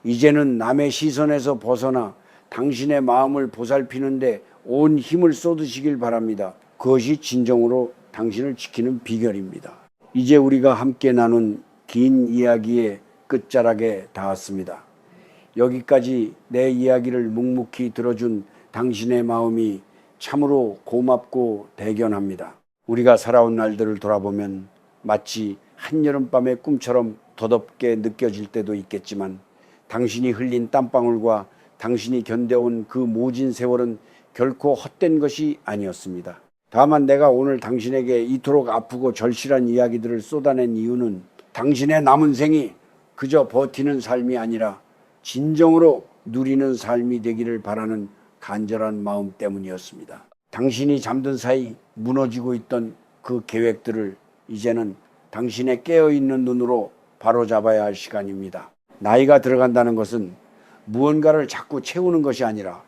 이제는 남의 시선에서 벗어나 당신의 마음을 보살피는데 온 힘을 쏟으시길 바랍니다. 그것이 진정으로 당신을 지키는 비결입니다. 이제 우리가 함께 나눈 긴 이야기의 끝자락에 닿았습니다. 여기까지 내 이야기를 묵묵히 들어준 당신의 마음이 참으로 고맙고 대견합니다. 우리가 살아온 날들을 돌아보면 마치 한여름밤의 꿈처럼 덧없게 느껴질 때도 있겠지만 당신이 흘린 땀방울과 당신이 견뎌온 그 모진 세월은 결코 헛된 것이 아니었습니다. 다만 내가 오늘 당신에게 이토록 아프고 절실한 이야기들을 쏟아낸 이유는 당신의 남은 생이 그저 버티는 삶이 아니라 진정으로 누리는 삶이 되기를 바라는 간절한 마음 때문이었습니다. 당신이 잠든 사이 무너지고 있던 그 계획들을 이제는 당신의 깨어있는 눈으로 바로잡아야 할 시간입니다. 나이가 들어간다는 것은 무언가를 자꾸 채우는 것이 아니라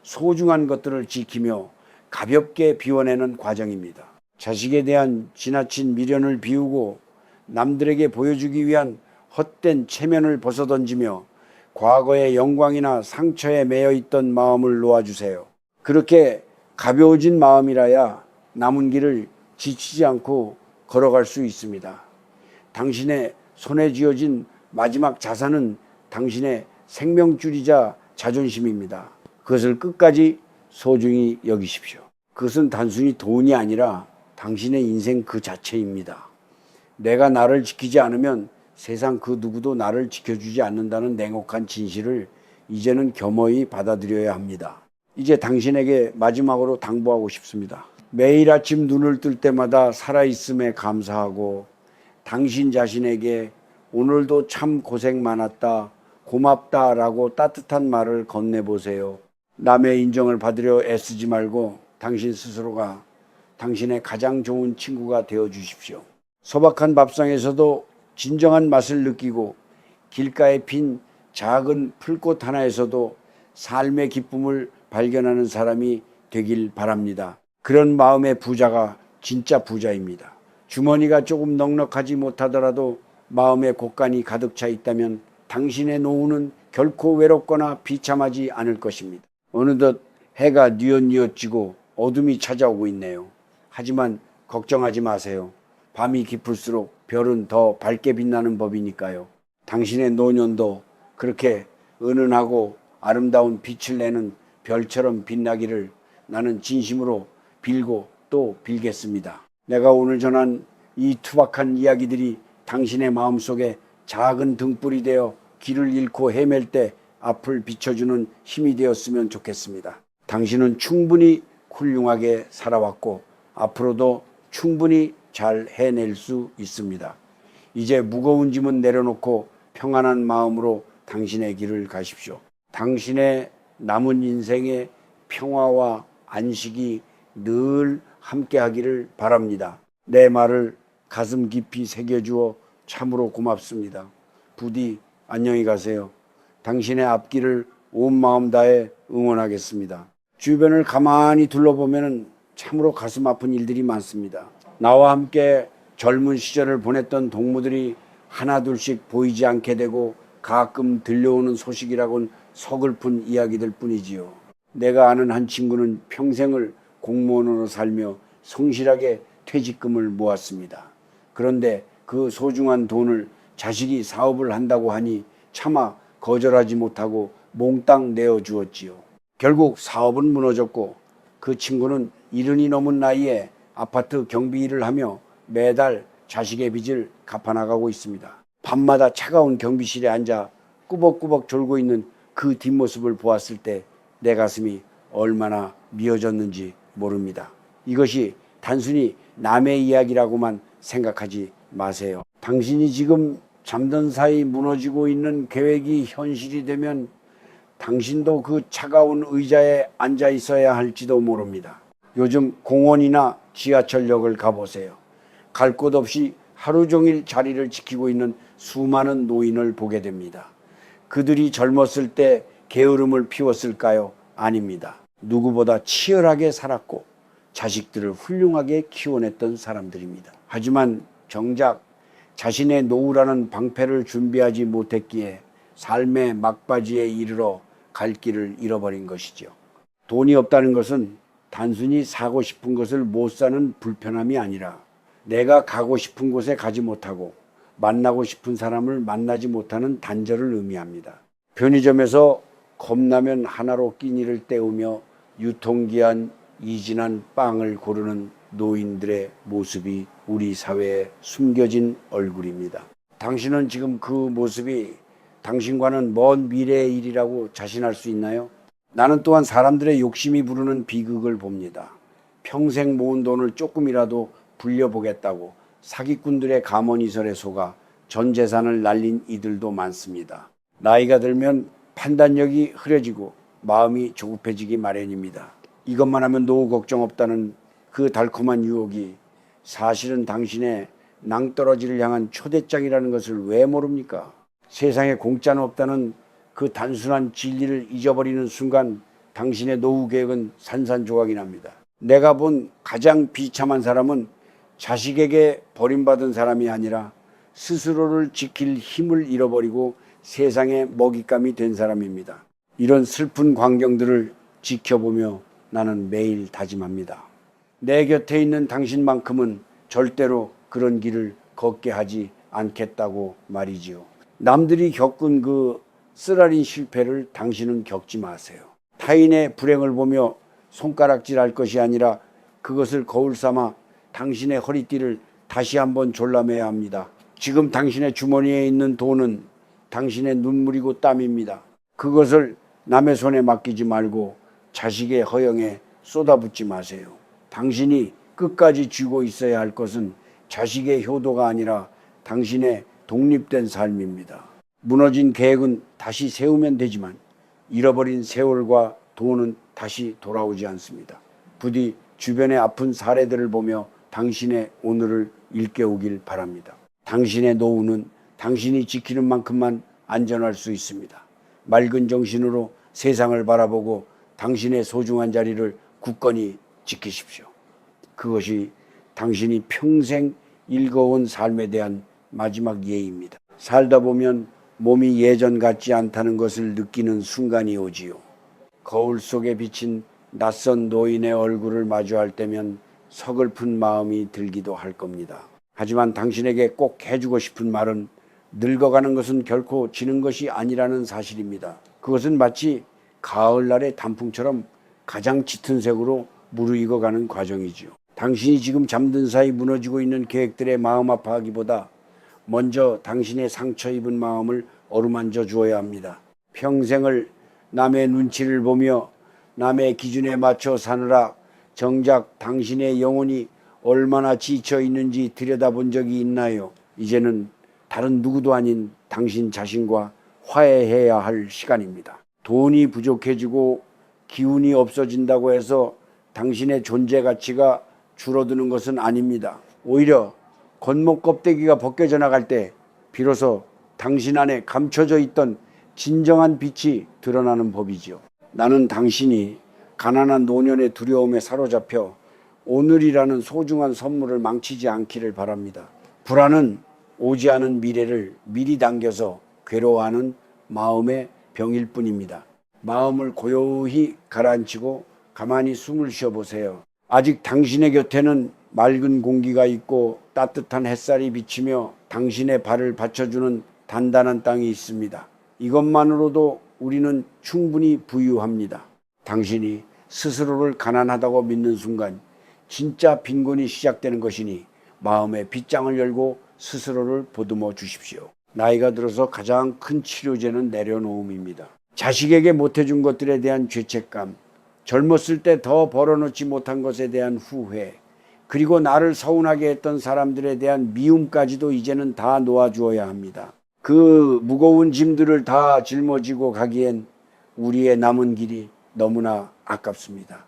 소중한 것들을 지키며 가볍게 비워내는 과정입니다. 자식에 대한 지나친 미련을 비우고 남들에게 보여주기 위한 헛된 체면을 벗어던지며 과거의 영광이나 상처에 매여 있던 마음을 놓아주세요. 그렇게 가벼워진 마음이라야 남은 길을 지치지 않고 걸어갈 수 있습니다. 당신의 손에 쥐어진 마지막 자산은 당신의 생명줄이자 자존심입니다. 그것을 끝까지 소중히 여기십시오. 그것은 단순히 돈이 아니라 당신의 인생 그 자체입니다. 내가 나를 지키지 않으면 세상 그 누구도 나를 지켜주지 않는다는 냉혹한 진실을 이제는 겸허히 받아들여야 합니다. 이제 당신에게 마지막으로 당부하고 싶습니다. 매일 아침 눈을 뜰 때마다 살아있음에 감사하고 당신 자신에게 오늘도 참 고생 많았다, 고맙다라고 따뜻한 말을 건네보세요. 남의 인정을 받으려 애쓰지 말고 당신 스스로가 당신의 가장 좋은 친구가 되어 주십시오. 소박한 밥상에서도 진정한 맛을 느끼고 길가에 핀 작은 풀꽃 하나에서도 삶의 기쁨을 발견하는 사람이 되길 바랍니다. 그런 마음의 부자가 진짜 부자입니다. 주머니가 조금 넉넉하지 못하더라도 마음의 곳간이 가득 차 있다면 당신의 노후는 결코 외롭거나 비참하지 않을 것입니다. 어느덧 해가 뉘엿뉘엿지고 어둠이 찾아오고 있네요. 하지만 걱정하지 마세요. 밤이 깊을수록 별은 더 밝게 빛나는 법이니까요. 당신의 노년도 그렇게 은은하고 아름다운 빛을 내는 별처럼 빛나기를 나는 진심으로 빌고 또 빌겠습니다. 내가 오늘 전한 이 투박한 이야기들이 당신의 마음속에 작은 등불이 되어 길을 잃고 헤맬 때 앞을 비춰주는 힘이 되었으면 좋겠습니다. 당신은 충분히 훌륭하게 살아왔고 앞으로도 충분히 잘 해낼 수 있습니다. 이제 무거운 짐은 내려놓고 평안한 마음으로 당신의 길을 가십시오. 당신의 남은 인생의 평화와 안식이 늘 함께하기를 바랍니다. 내 말을 가슴 깊이 새겨주어 참으로 고맙습니다. 부디 안녕히 가세요. 당신의 앞길을 온 마음 다해 응원하겠습니다. 주변을 가만히 둘러보면 참으로 가슴 아픈 일들이 많습니다. 나와 함께 젊은 시절을 보냈던 동무들이 하나둘씩 보이지 않게 되고 가끔 들려오는 소식이라곤 서글픈 이야기들 뿐이지요. 내가 아는 한 친구는 평생을 공무원으로 살며 성실하게 퇴직금을 모았습니다. 그런데 그 소중한 돈을 자식이 사업을 한다고 하니 차마 거절하지 못하고 몽땅 내어주었지요. 결국 사업은 무너졌고 그 친구는 70이 넘은 나이에 아파트 경비 일을 하며 매달 자식의 빚을 갚아나가고 있습니다. 밤마다 차가운 경비실에 앉아 꾸벅꾸벅 졸고 있는 그 뒷모습을 보았을 때 내 가슴이 얼마나 미어졌는지 모릅니다. 이것이 단순히 남의 이야기라고만 생각하지 마세요. 당신이 지금 잠든 사이 무너지고 있는 계획이 현실이 되면 당신도 그 차가운 의자에 앉아 있어야 할지도 모릅니다. 요즘 공원이나 지하철역을 가보세요. 갈 곳 없이 하루 종일 자리를 지키고 있는 수많은 노인을 보게 됩니다. 그들이 젊었을 때 게으름을 피웠을까요? 아닙니다. 누구보다 치열하게 살았고 자식들을 훌륭하게 키워냈던 사람들입니다. 하지만 정작 자신의 노후라는 방패를 준비하지 못했기에 삶의 막바지에 이르러 갈 길을 잃어버린 것이죠. 돈이 없다는 것은 단순히 사고 싶은 것을 못 사는 불편함이 아니라 내가 가고 싶은 곳에 가지 못하고 만나고 싶은 사람을 만나지 못하는 단절을 의미합니다. 편의점에서 컵라면 하나로 끼니를 때우며 유통기한 이지난 빵을 고르는 노인들의 모습이 우리 사회에 숨겨진 얼굴입니다. 당신은 지금 그 모습이 당신과는 먼 미래의 일이라고 자신할 수 있나요? 나는 또한 사람들의 욕심이 부르는 비극을 봅니다. 평생 모은 돈을 조금이라도 불려보겠다고 사기꾼들의 감언이설에 속아 전 재산을 날린 이들도 많습니다. 나이가 들면 판단력이 흐려지고 마음이 조급해지기 마련입니다. 이것만 하면 노후 걱정 없다는 그 달콤한 유혹이 사실은 당신의 낭떠러지를 향한 초대장이라는 것을 왜 모릅니까? 세상에 공짜는 없다는 그 단순한 진리를 잊어버리는 순간 당신의 노후 계획은 산산조각이 납니다. 내가 본 가장 비참한 사람은 자식에게 버림받은 사람이 아니라 스스로를 지킬 힘을 잃어버리고 세상의 먹잇감이 된 사람입니다. 이런 슬픈 광경들을 지켜보며 나는 매일 다짐합니다. 내 곁에 있는 당신만큼은 절대로 그런 길을 걷게 하지 않겠다고 말이지요. 남들이 겪은 그 쓰라린 실패를 당신은 겪지 마세요. 타인의 불행을 보며 손가락질할 것이 아니라 그것을 거울 삼아 당신의 허리띠를 다시 한번 졸라매야 합니다. 지금 당신의 주머니에 있는 돈은 당신의 눈물이고 땀입니다. 그것을 남의 손에 맡기지 말고 자식의 허영에 쏟아붓지 마세요. 당신이 끝까지 쥐고 있어야 할 것은 자식의 효도가 아니라 당신의 독립된 삶입니다. 무너진 계획은 다시 세우면 되지만 잃어버린 세월과 돈은 다시 돌아오지 않습니다. 부디 주변의 아픈 사례들을 보며 당신의 오늘을 일깨우길 바랍니다. 당신의 노후는 당신이 지키는 만큼만 안전할 수 있습니다. 맑은 정신으로 세상을 바라보고 당신의 소중한 자리를 굳건히 지키십시오. 그것이 당신이 평생 일궈온 삶에 대한 마지막 예입니다. 살다 보면 몸이 예전 같지 않다는 것을 느끼는 순간이 오지요. 거울 속에 비친 낯선 노인의 얼굴을 마주할 때면 서글픈 마음이 들기도 할 겁니다. 하지만 당신에게 꼭 해주고 싶은 말은 늙어가는 것은 결코 지는 것이 아니라는 사실입니다. 그것은 마치 가을날의 단풍처럼 가장 짙은 색으로 무르익어가는 과정이지요. 당신이 지금 잠든 사이 무너지고 있는 계획들의 마음 아파하기보다 먼저 당신의 상처 입은 마음을 어루만져 주어야 합니다. 평생을 남의 눈치를 보며 남의 기준에 맞춰 사느라 정작 당신의 영혼이 얼마나 지쳐 있는지 들여다본 적이 있나요? 이제는 다른 누구도 아닌 당신 자신과 화해해야 할 시간입니다. 돈이 부족해지고 기운이 없어진다고 해서 당신의 존재 가치가 줄어드는 것은 아닙니다. 오히려 겉목 껍데기가 벗겨져 나갈 때 비로소 당신 안에 감춰져 있던 진정한 빛이 드러나는 법이지요. 나는 당신이 가난한 노년의 두려움에 사로잡혀 오늘이라는 소중한 선물을 망치지 않기를 바랍니다. 불안은 오지 않은 미래를 미리 당겨서 괴로워하는 마음의 병일 뿐입니다. 마음을 고요히 가라앉히고 가만히 숨을 쉬어보세요. 아직 당신의 곁에는 맑은 공기가 있고 따뜻한 햇살이 비치며 당신의 발을 받쳐주는 단단한 땅이 있습니다. 이것만으로도 우리는 충분히 부유합니다. 당신이 스스로를 가난하다고 믿는 순간 진짜 빈곤이 시작되는 것이니 마음의 빗장을 열고 스스로를 보듬어 주십시오. 나이가 들어서 가장 큰 치료제는 내려놓음입니다. 자식에게 못해준 것들에 대한 죄책감, 젊었을 때 더 벌어놓지 못한 것에 대한 후회, 그리고 나를 서운하게 했던 사람들에 대한 미움까지도 이제는 다 놓아주어야 합니다. 그 무거운 짐들을 다 짊어지고 가기엔 우리의 남은 길이 너무나 아깝습니다.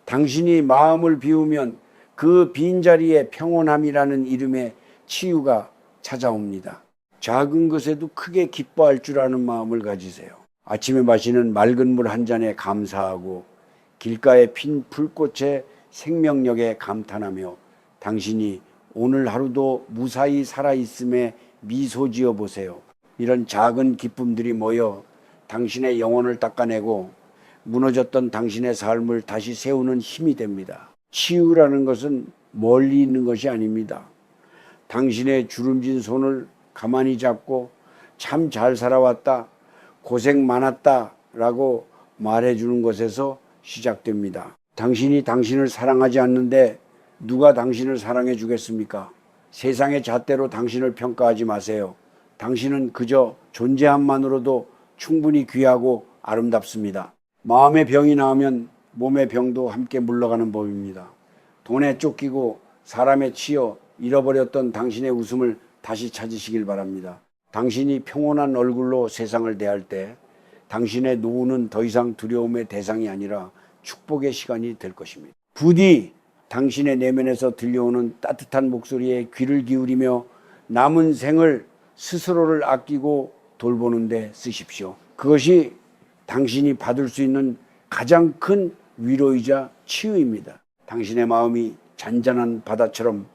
당신이 마음을 비우면 그 빈자리에 평온함이라는 이름의 치유가 찾아옵니다. 작은 것에도 크게 기뻐할 줄 아는 마음을 가지세요. 아침에 마시는 맑은 물 한 잔에 감사하고 길가에 핀 풀꽃의 생명력에 감탄하며 당신이 오늘 하루도 무사히 살아있음에 미소 지어 보세요. 이런 작은 기쁨들이 모여 당신의 영혼을 닦아내고 무너졌던 당신의 삶을 다시 세우는 힘이 됩니다. 치유라는 것은 멀리 있는 것이 아닙니다. 당신의 주름진 손을 가만히 잡고 참 잘 살아왔다, 고생 많았다 라고 말해주는 것에서 시작됩니다. 당신이 당신을 사랑하지 않는데 누가 당신을 사랑해 주겠습니까? 세상의 잣대로 당신을 평가하지 마세요. 당신은 그저 존재함만으로도 충분히 귀하고 아름답습니다. 마음의 병이 나으면 몸의 병도 함께 물러가는 법입니다. 돈에 쫓기고 사람에 치여 잃어버렸던 당신의 웃음을 다시 찾으시길 바랍니다. 당신이 평온한 얼굴로 세상을 대할 때 당신의 노후는 더 이상 두려움의 대상이 아니라 축복의 시간이 될 것입니다. 부디 당신의 내면에서 들려오는 따뜻한 목소리에 귀를 기울이며 남은 생을 스스로를 아끼고 돌보는 데 쓰십시오. 그것이 당신이 받을 수 있는 가장 큰 위로이자 치유입니다. 당신의 마음이 잔잔한 바다처럼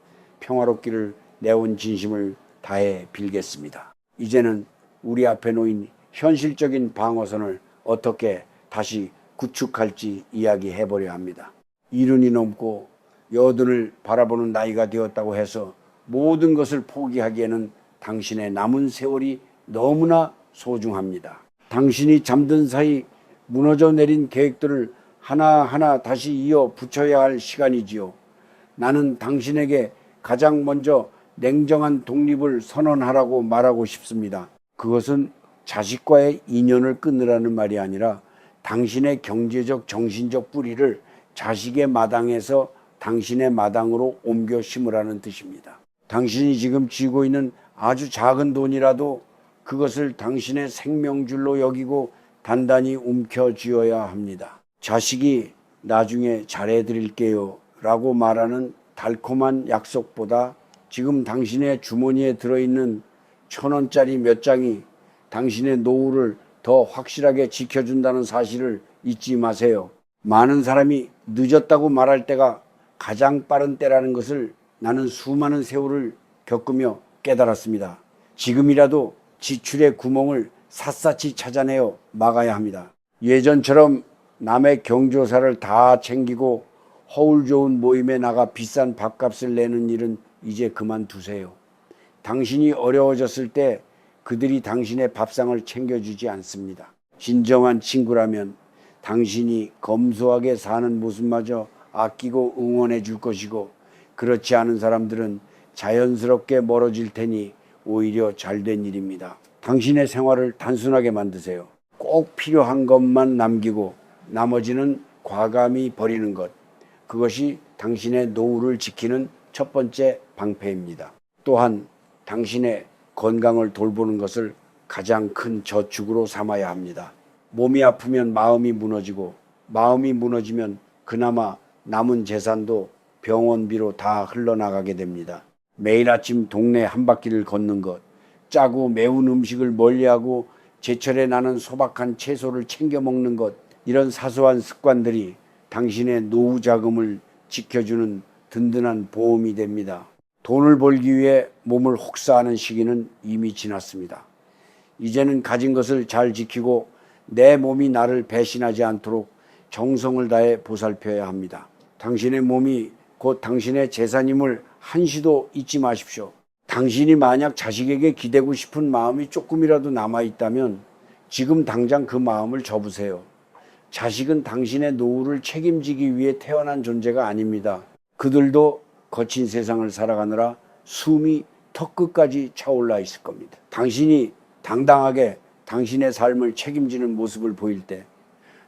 평화롭기를 내온 진심을 다해 빌겠습니다. 이제는 우리 앞에 놓인 현실적인 방어선을 어떻게 다시 구축할지 이야기해보려 합니다. 이른이 넘고 여든을 바라보는 나이가 되었다고 해서 모든 것을 포기하기에는 당신의 남은 세월이 너무나 소중합니다. 당신이 잠든 사이 무너져 내린 계획들을 하나하나 다시 이어 붙여야 할 시간이지요. 나는 당신에게 가장 먼저 냉정한 독립을 선언하라고 말하고 싶습니다. 그것은 자식과의 인연을 끊으라는 말이 아니라 당신의 경제적, 정신적 뿌리를 자식의 마당에서 당신의 마당으로 옮겨 심으라는 뜻입니다. 당신이 지금 쥐고 있는 아주 작은 돈이라도 그것을 당신의 생명줄로 여기고 단단히 움켜쥐어야 합니다. 자식이 나중에 잘해드릴게요 라고 말하는 달콤한 약속보다 지금 당신의 주머니에 들어있는 1,000원짜리 몇 장이 당신의 노후를 더 확실하게 지켜준다는 사실을 잊지 마세요. 많은 사람이 늦었다고 말할 때가 가장 빠른 때라는 것을 나는 수많은 세월을 겪으며 깨달았습니다. 지금이라도 지출의 구멍을 샅샅이 찾아내어 막아야 합니다. 예전처럼 남의 경조사를 다 챙기고 허울 좋은 모임에 나가 비싼 밥값을 내는 일은 이제 그만두세요. 당신이 어려워졌을 때 그들이 당신의 밥상을 챙겨주지 않습니다. 진정한 친구라면 당신이 검소하게 사는 모습마저 아끼고 응원해 줄 것이고, 그렇지 않은 사람들은 자연스럽게 멀어질 테니 오히려 잘된 일입니다. 당신의 생활을 단순하게 만드세요. 꼭 필요한 것만 남기고 나머지는 과감히 버리는 것. 그것이 당신의 노후를 지키는 첫 번째 방패입니다. 또한 당신의 건강을 돌보는 것을 가장 큰 저축으로 삼아야 합니다. 몸이 아프면 마음이 무너지고, 마음이 무너지면 그나마 남은 재산도 병원비로 다 흘러나가게 됩니다. 매일 아침 동네 한 바퀴를 걷는 것, 짜고 매운 음식을 멀리하고 제철에 나는 소박한 채소를 챙겨 먹는 것, 이런 사소한 습관들이 당신의 노후 자금을 지켜주는 든든한 보험이 됩니다. 돈을 벌기 위해 몸을 혹사하는 시기는 이미 지났습니다. 이제는 가진 것을 잘 지키고 내 몸이 나를 배신하지 않도록 정성을 다해 보살펴야 합니다. 당신의 몸이 곧 당신의 재산임을 한시도 잊지 마십시오. 당신이 만약 자식에게 기대고 싶은 마음이 조금이라도 남아있다면 지금 당장 그 마음을 접으세요. 자식은 당신의 노후를 책임지기 위해 태어난 존재가 아닙니다. 그들도 거친 세상을 살아가느라 숨이 턱끝까지 차올라 있을 겁니다. 당신이 당당하게 당신의 삶을 책임지는 모습을 보일 때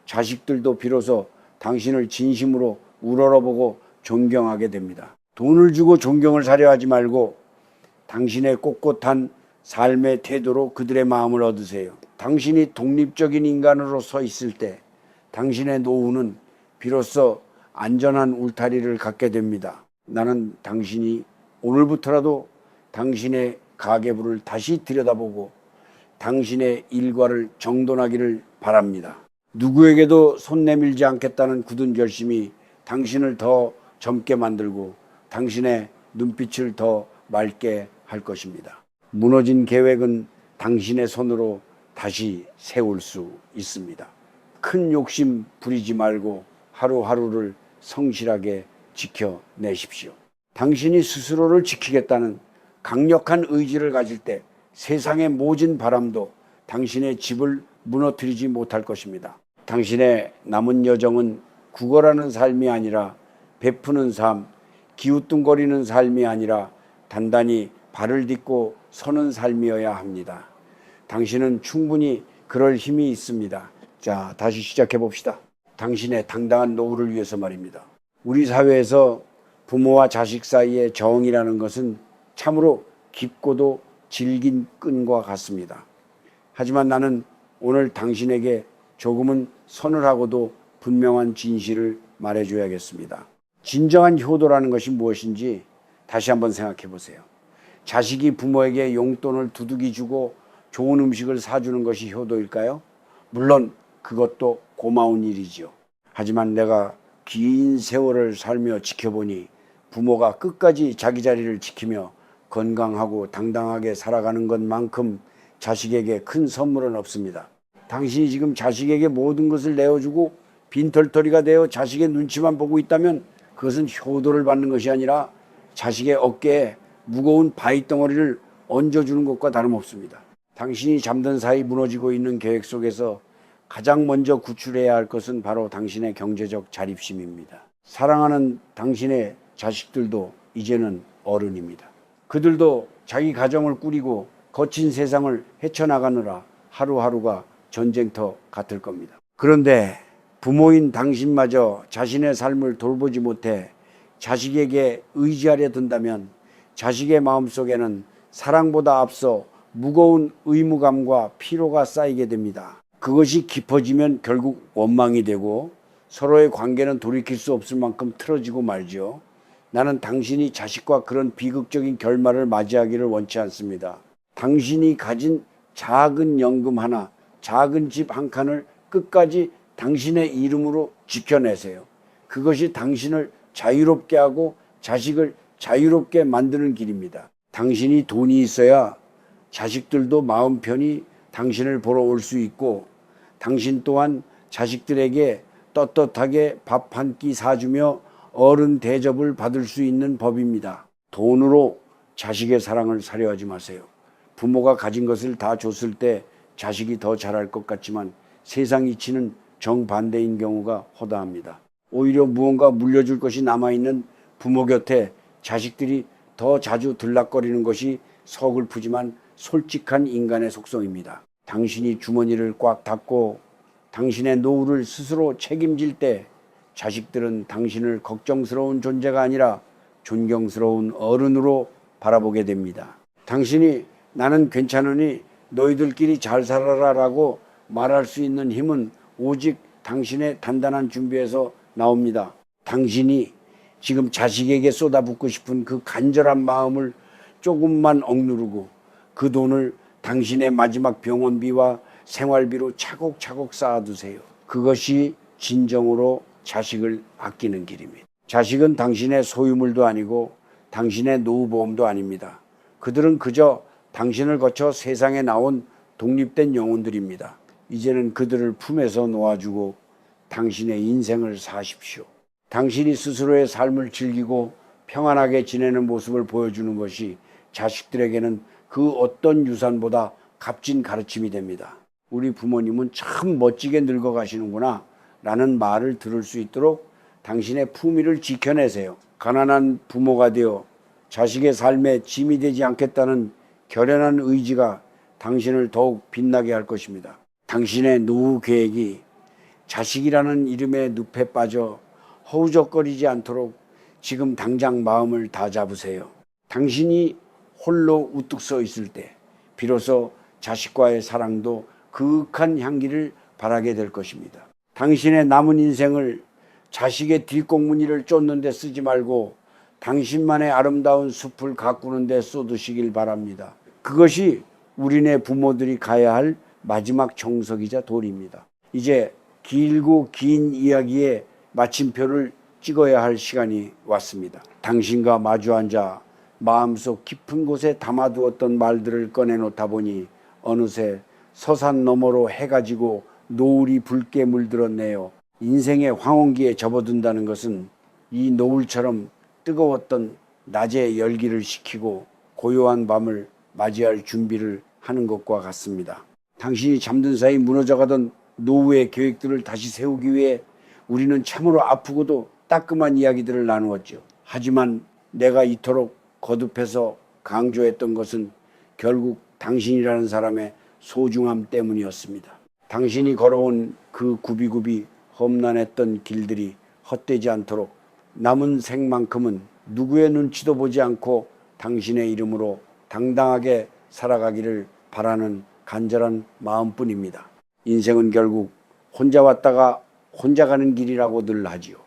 자식들도 비로소 당신을 진심으로 우러러보고 존경하게 됩니다. 돈을 주고 존경을 사려 하지 말고 당신의 꼿꼿한 삶의 태도로 그들의 마음을 얻으세요. 당신이 독립적인 인간으로 서 있을 때 당신의 노후는 비로소 안전한 울타리를 갖게 됩니다. 나는 당신이 오늘부터라도 당신의 가계부를 다시 들여다보고 당신의 일과를 정돈하기를 바랍니다. 누구에게도 손 내밀지 않겠다는 굳은 결심이 당신을 더 젊게 만들고 당신의 눈빛을 더 맑게 할 것입니다. 무너진 계획은 당신의 손으로 다시 세울 수 있습니다. 큰 욕심 부리지 말고 하루하루를 성실하게 지켜내십시오. 당신이 스스로를 지키겠다는 강력한 의지를 가질 때 세상의 모진 바람도 당신의 집을 무너뜨리지 못할 것입니다. 당신의 남은 여정은 구걸하는 삶이 아니라 베푸는 삶, 기우뚱거리는 삶이 아니라 단단히 발을 딛고 서는 삶이어야 합니다. 당신은 충분히 그럴 힘이 있습니다. 자, 다시 시작해 봅시다. 당신의 당당한 노후를 위해서 말입니다. 우리 사회에서 부모와 자식 사이의 정이라는 것은 참으로 깊고도 질긴 끈과 같습니다. 하지만 나는 오늘 당신에게 조금은 서늘하고도 분명한 진실을 말해줘야겠습니다. 진정한 효도라는 것이 무엇인지 다시 한번 생각해 보세요. 자식이 부모에게 용돈을 두둑이 주고 좋은 음식을 사주는 것이 효도일까요? 물론 그것도 고마운 일이지요. 하지만 내가 긴 세월을 살며 지켜보니 부모가 끝까지 자기 자리를 지키며 건강하고 당당하게 살아가는 것만큼 자식에게 큰 선물은 없습니다. 당신이 지금 자식에게 모든 것을 내어주고 빈털터리가 되어 자식의 눈치만 보고 있다면 그것은 효도를 받는 것이 아니라 자식의 어깨에 무거운 바위덩어리를 얹어주는 것과 다름없습니다. 당신이 잠든 사이 무너지고 있는 계획 속에서 가장 먼저 구출해야 할 것은 바로 당신의 경제적 자립심입니다. 사랑하는 당신의 자식들도 이제는 어른입니다. 그들도 자기 가정을 꾸리고 거친 세상을 헤쳐나가느라 하루하루가 전쟁터 같을 겁니다. 그런데 부모인 당신마저 자신의 삶을 돌보지 못해 자식에게 의지하려 든다면 자식의 마음속에는 사랑보다 앞서 무거운 의무감과 피로가 쌓이게 됩니다. 그것이 깊어지면 결국 원망이 되고 서로의 관계는 돌이킬 수 없을 만큼 틀어지고 말죠. 나는 당신이 자식과 그런 비극적인 결말을 맞이하기를 원치 않습니다. 당신이 가진 작은 연금 하나, 작은 집 한 칸을 끝까지 당신의 이름으로 지켜내세요. 그것이 당신을 자유롭게 하고 자식을 자유롭게 만드는 길입니다. 당신이 돈이 있어야 자식들도 마음 편히 당신을 보러 올 수 있고 당신 또한 자식들에게 떳떳하게 밥 한 끼 사주며 어른 대접을 받을 수 있는 법입니다. 돈으로 자식의 사랑을 사려 하지 마세요. 부모가 가진 것을 다 줬을 때 자식이 더 잘할 것 같지만 세상 이치는 정반대인 경우가 허다합니다. 오히려 무언가 물려줄 것이 남아있는 부모 곁에 자식들이 더 자주 들락거리는 것이 서글프지만 솔직한 인간의 속성입니다. 당신이 주머니를 꽉 닫고 당신의 노후를 스스로 책임질 때 자식들은 당신을 걱정스러운 존재가 아니라 존경스러운 어른으로 바라보게 됩니다. 당신이 나는 괜찮으니 너희들끼리 잘 살아라 라고 말할 수 있는 힘은 오직 당신의 단단한 준비에서 나옵니다. 당신이 지금 자식에게 쏟아붓고 싶은 그 간절한 마음을 조금만 억누르고 그 돈을 당신의 마지막 병원비와 생활비로 차곡차곡 쌓아두세요. 그것이 진정으로 자식을 아끼는 길입니다. 자식은 당신의 소유물도 아니고 당신의 노후보험도 아닙니다. 그들은 그저 당신을 거쳐 세상에 나온 독립된 영혼들입니다. 이제는 그들을 품에서 놓아주고 당신의 인생을 사십시오. 당신이 스스로의 삶을 즐기고 평안하게 지내는 모습을 보여주는 것이 자식들에게는 그 어떤 유산보다 값진 가르침이 됩니다. 우리 부모님은 참 멋지게 늙어가시는구나 라는 말을 들을 수 있도록 당신의 품위를 지켜내세요. 가난한 부모가 되어 자식의 삶에 짐이 되지 않겠다는 결연한 의지가 당신을 더욱 빛나게 할 것입니다. 당신의 노후 계획이 자식이라는 이름의 늪에 빠져 허우적거리지 않도록 지금 당장 마음을 다 잡으세요. 당신이 홀로 우뚝 서 있을 때 비로소 자식과의 사랑도 그윽한 향기를 발하게 될 것입니다. 당신의 남은 인생을 자식의 뒷공무니를 쫓는 데 쓰지 말고 당신만의 아름다운 숲을 가꾸는 데 쏟으시길 바랍니다. 그것이 우리네 부모들이 가야 할 마지막 정석이자 도리입니다. 이제 길고 긴 이야기에 마침표를 찍어야 할 시간이 왔습니다. 당신과 마주 앉아 마음속 깊은 곳에 담아두었던 말들을 꺼내놓다 보니 어느새 서산 너머로 해가 지고 노을이 붉게 물들었네요. 인생의 황혼기에 접어든다는 것은 이 노을처럼 뜨거웠던 낮의 열기를 식히고 고요한 밤을 맞이할 준비를 하는 것과 같습니다. 당신이 잠든 사이 무너져가던 노후의 계획들을 다시 세우기 위해 우리는 참으로 아프고도 따끔한 이야기들을 나누었죠. 하지만 내가 이토록 거듭해서 강조했던 것은 결국 당신이라는 사람의 소중함 때문이었습니다. 당신이 걸어온 그 굽이굽이 험난했던 길들이 헛되지 않도록 남은 생만큼은 누구의 눈치도 보지 않고 당신의 이름으로 당당하게 살아가기를 바라는 간절한 마음뿐입니다. 인생은 결국 혼자 왔다가 혼자 가는 길이라고 늘 하지요.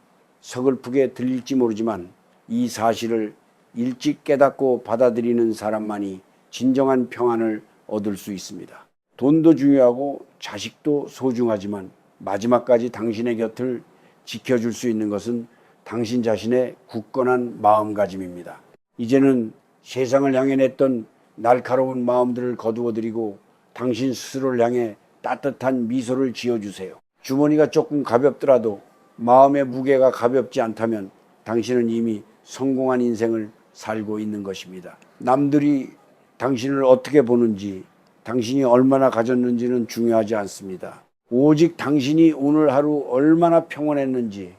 서글프게 들릴지 모르지만 이 사실을 일찍 깨닫고 받아들이는 사람만이 진정한 평안을 얻을 수 있습니다. 돈도 중요하고 자식도 소중하지만 마지막까지 당신의 곁을 지켜줄 수 있는 것은 당신 자신의 굳건한 마음가짐입니다. 이제는 세상을 향해 냈던 날카로운 마음들을 거두어드리고 당신 스스로를 향해 따뜻한 미소를 지어주세요. 주머니가 조금 가볍더라도 마음의 무게가 가볍지 않다면 당신은 이미 성공한 인생을 살고 있는 것입니다. 남들이 당신을 어떻게 보는지, 당신이 얼마나 가졌는지는 중요하지 않습니다. 오직 당신이 오늘 하루 얼마나 평온했는지,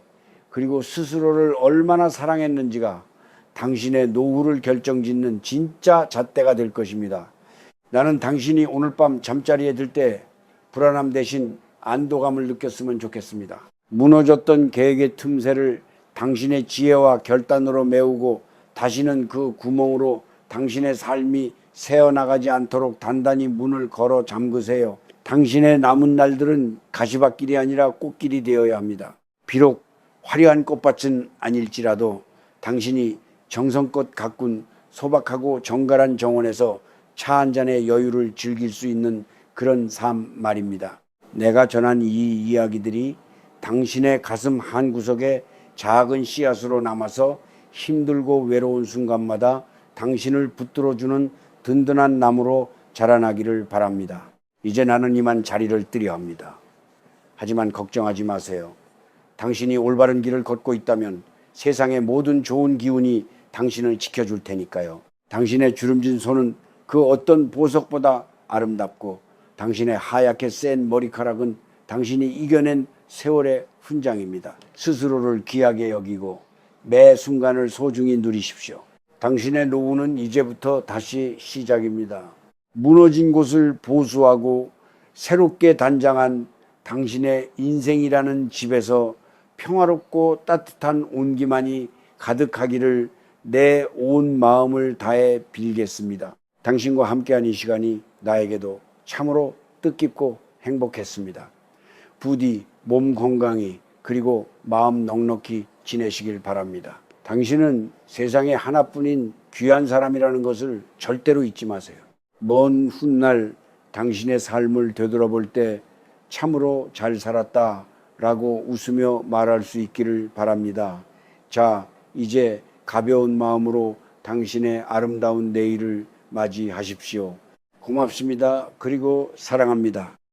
그리고 스스로를 얼마나 사랑했는지가 당신의 노후를 결정짓는 진짜 잣대가 될 것입니다. 나는 당신이 오늘 밤 잠자리에 들 때 불안함 대신 안도감을 느꼈으면 좋겠습니다. 무너졌던 계획의 틈새를 당신의 지혜와 결단으로 메우고 다시는 그 구멍으로 당신의 삶이 새어나가지 않도록 단단히 문을 걸어 잠그세요. 당신의 남은 날들은 가시밭길이 아니라 꽃길이 되어야 합니다. 비록 화려한 꽃밭은 아닐지라도 당신이 정성껏 가꾼 소박하고 정갈한 정원에서 차 한 잔의 여유를 즐길 수 있는 그런 삶 말입니다. 내가 전한 이 이야기들이 당신의 가슴 한구석에 작은 씨앗으로 남아서 힘들고 외로운 순간마다 당신을 붙들어주는 든든한 나무로 자라나기를 바랍니다. 이제 나는 이만 자리를 뜨려 합니다. 하지만 걱정하지 마세요. 당신이 올바른 길을 걷고 있다면 세상의 모든 좋은 기운이 당신을 지켜줄 테니까요. 당신의 주름진 손은 그 어떤 보석보다 아름답고 당신의 하얗게 센 머리카락은 당신이 이겨낸 세월의 훈장입니다. 스스로를 귀하게 여기고 매 순간을 소중히 누리십시오. 당신의 노후는 이제부터 다시 시작입니다. 무너진 곳을 보수하고 새롭게 단장한 당신의 인생이라는 집에서 평화롭고 따뜻한 온기만이 가득하기를 내 온 마음을 다해 빌겠습니다. 당신과 함께한 이 시간이 나에게도 참으로 뜻깊고 행복했습니다. 부디 몸 건강히 그리고 마음 넉넉히 지내시길 바랍니다. 당신은 세상에 하나뿐인 귀한 사람이라는 것을 절대로 잊지 마세요. 먼 훗날 당신의 삶을 되돌아볼 때 참으로 잘 살았다 라고 웃으며 말할 수 있기를 바랍니다. 자, 이제 가벼운 마음으로 당신의 아름다운 내일을 맞이하십시오. 고맙습니다. 그리고 사랑합니다.